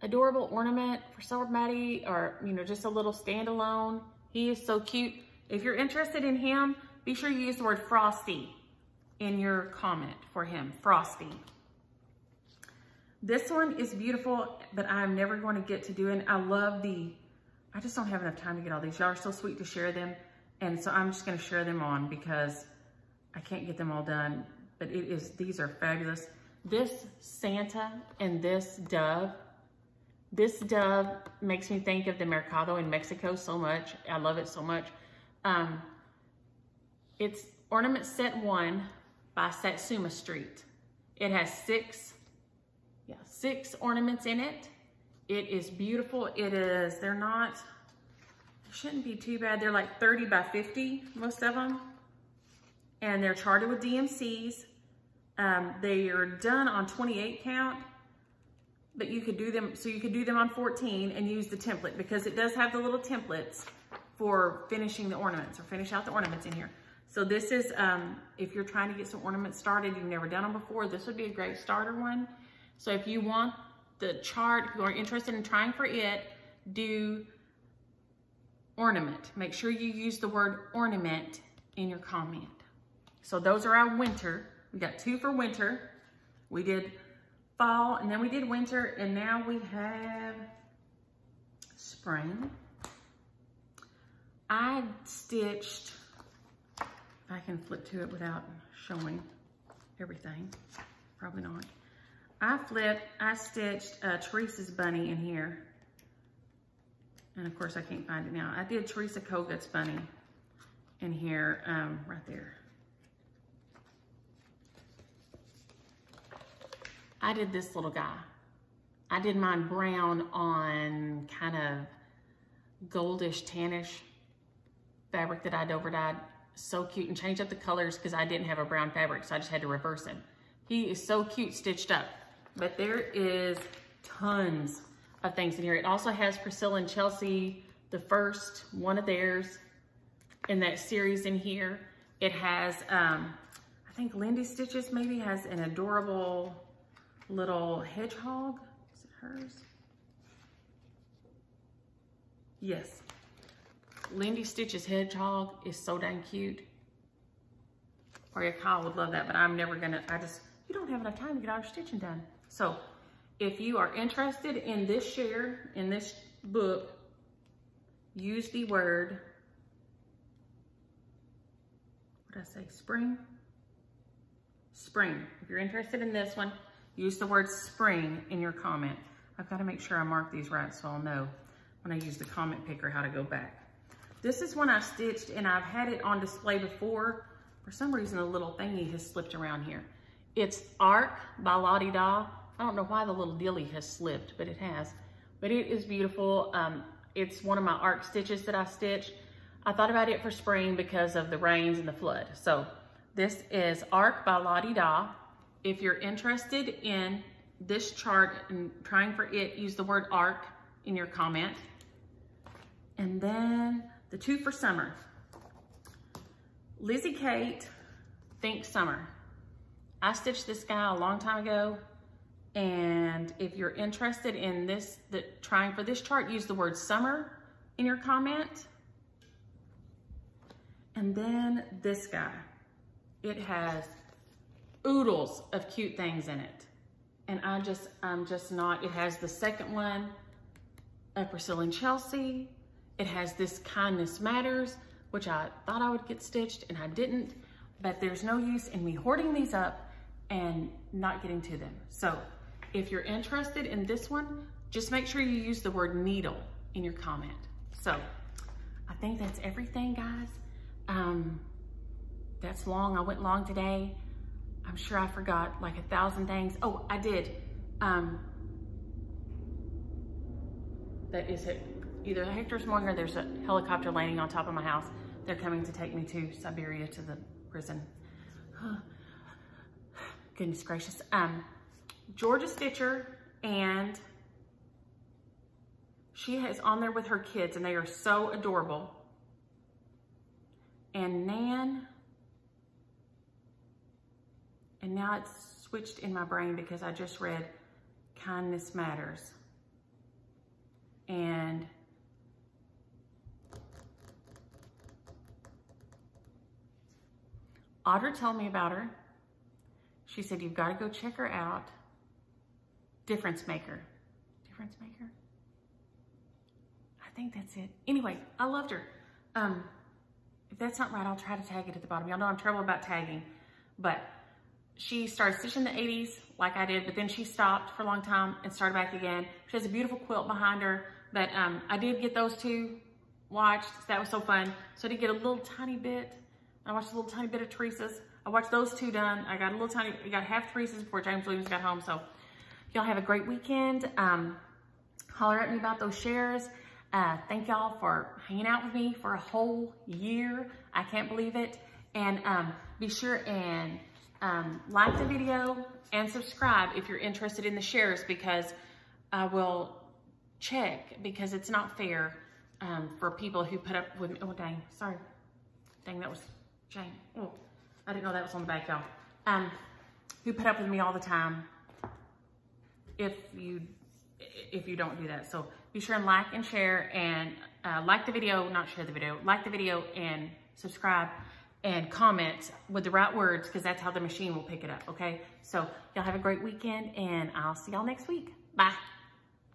Speaker 1: Adorable ornament for somebody, or, you know, just a little standalone. He is so cute. If you're interested in him, be sure you use the word Frosty in your comment for him, Frosty. This one is beautiful, but I'm never going to get to doing. I just don't have enough time to get all these. Y'all are so sweet to share them. And so I'm just gonna share them on because I can't get them all done, but these are fabulous. This Santa and this dove makes me think of the Mercado in Mexico so much. I love it so much. It's Ornament Set 1 by Satsuma Street. It has six ornaments in it. It is beautiful. They shouldn't be too bad. They're like 30 by 50, most of them. And they're charted with DMCs. They are done on 28 count, but you could do them on 14 and use the template because it does have the little templates for finishing the ornaments or finish out the ornaments in here. So this is, if you're trying to get some ornaments started, you've never done them before, this would be a great starter one. So if you want the chart, if you are interested in trying for it, do ornament. Make sure you use the word ornament in your comment. So those are our winter. We got 2 for winter. We did fall, and then we did winter, and now we have spring. I stitched, if I can flip to it without showing everything, probably not. I stitched Teresa's bunny in here. And of course I can't find it now. I did Teresa Kogut's bunny in here, right there. I did this little guy. I did mine brown on kind of goldish, tannish fabric that I'd overdyed. So cute, and changed up the colors because I didn't have a brown fabric, so I just had to reverse him. He is so cute stitched up. But there is tons of things in here. It also has Priscilla and Chelsea, the first one of theirs in that series in here. It has, I I think Lindy Stitches maybe has an adorable little hedgehog. Is it hers? Yes. Lindy Stitches hedgehog is so dang cute. Or yeah, Kyle would love that, but I'm never gonna, you don't have enough time to get all your stitching done. So if you are interested in this share, in this book, use the word, what did I say, spring? Spring. If you're interested in this one, use the word spring in your comment. I've got to make sure I mark these right so I'll know when I use the comment picker how to go back. This is one I stitched and I've had it on display before. For some reason, a little thingy has slipped around here. It's Arc by Lottie Da. I don't know why the little dilly has slipped, but it has. But it is beautiful. It's one of my Arc stitches that I stitched. I thought about it for spring because of the rains and the flood. So this is Arc by Lottie Da. If you're interested in this chart and trying for it, use the word Arc in your comment. And then the two for summer. Lizzie Kate, Think Summer. I stitched this guy a long time ago. And if you're interested in this, trying for this chart, use the word summer in your comment. And then this guy. It has oodles of cute things in it. And I'm just not, it has the second one, Priscilla and Chelsea. It has this Kindness Matters, which I thought I would get stitched and I didn't, but there's no use in me hoarding these up and not getting to them. So if you're interested in this one, just make sure you use the word needle in your comment. So I think that's everything, guys. That's long. I went long today. I'm sure I forgot like 1,000 things. Oh, I did. That is it. Either Hector's mowing or there's a helicopter landing on top of my house. They're coming to take me to Siberia, to the prison. Goodness gracious. Georgia Stitcher, and she is on there with her kids and they are so adorable. And Nan, and now it's switched in my brain because I just read Kindness Matters. And Audra told me about her. She said, you've got to go check her out. Difference Maker. Difference Maker? I think that's it. Anyway, I loved her. If that's not right, I'll try to tag it at the bottom. Y'all know I'm terrible about tagging. But she started stitching in the 80s like I did, but then she stopped for a long time and started back again. She has a beautiful quilt behind her. But I did get those two watched. So that was so fun. So I did get a little tiny bit. I watched a little tiny bit of Teresa's. I watched those two done. I got a little tiny, I got half Teresa's before James Williams got home. So y'all have a great weekend. Holler at me about those shares. Thank y'all for hanging out with me for a whole year. I can't believe it. And be sure and like the video and subscribe if you're interested in the shares, because I will check, because it's not fair for people who put up with me. Oh, dang, sorry. Dang, that was Jane. Oh, I didn't know that was on the back, y'all. Who put up with me all the time if you don't do that. So be sure and like and share, and like the video, not share the video, like the video and subscribe and comment with the right words, because that's how the machine will pick it up, okay? So y'all have a great weekend, and I'll see y'all next week. Bye.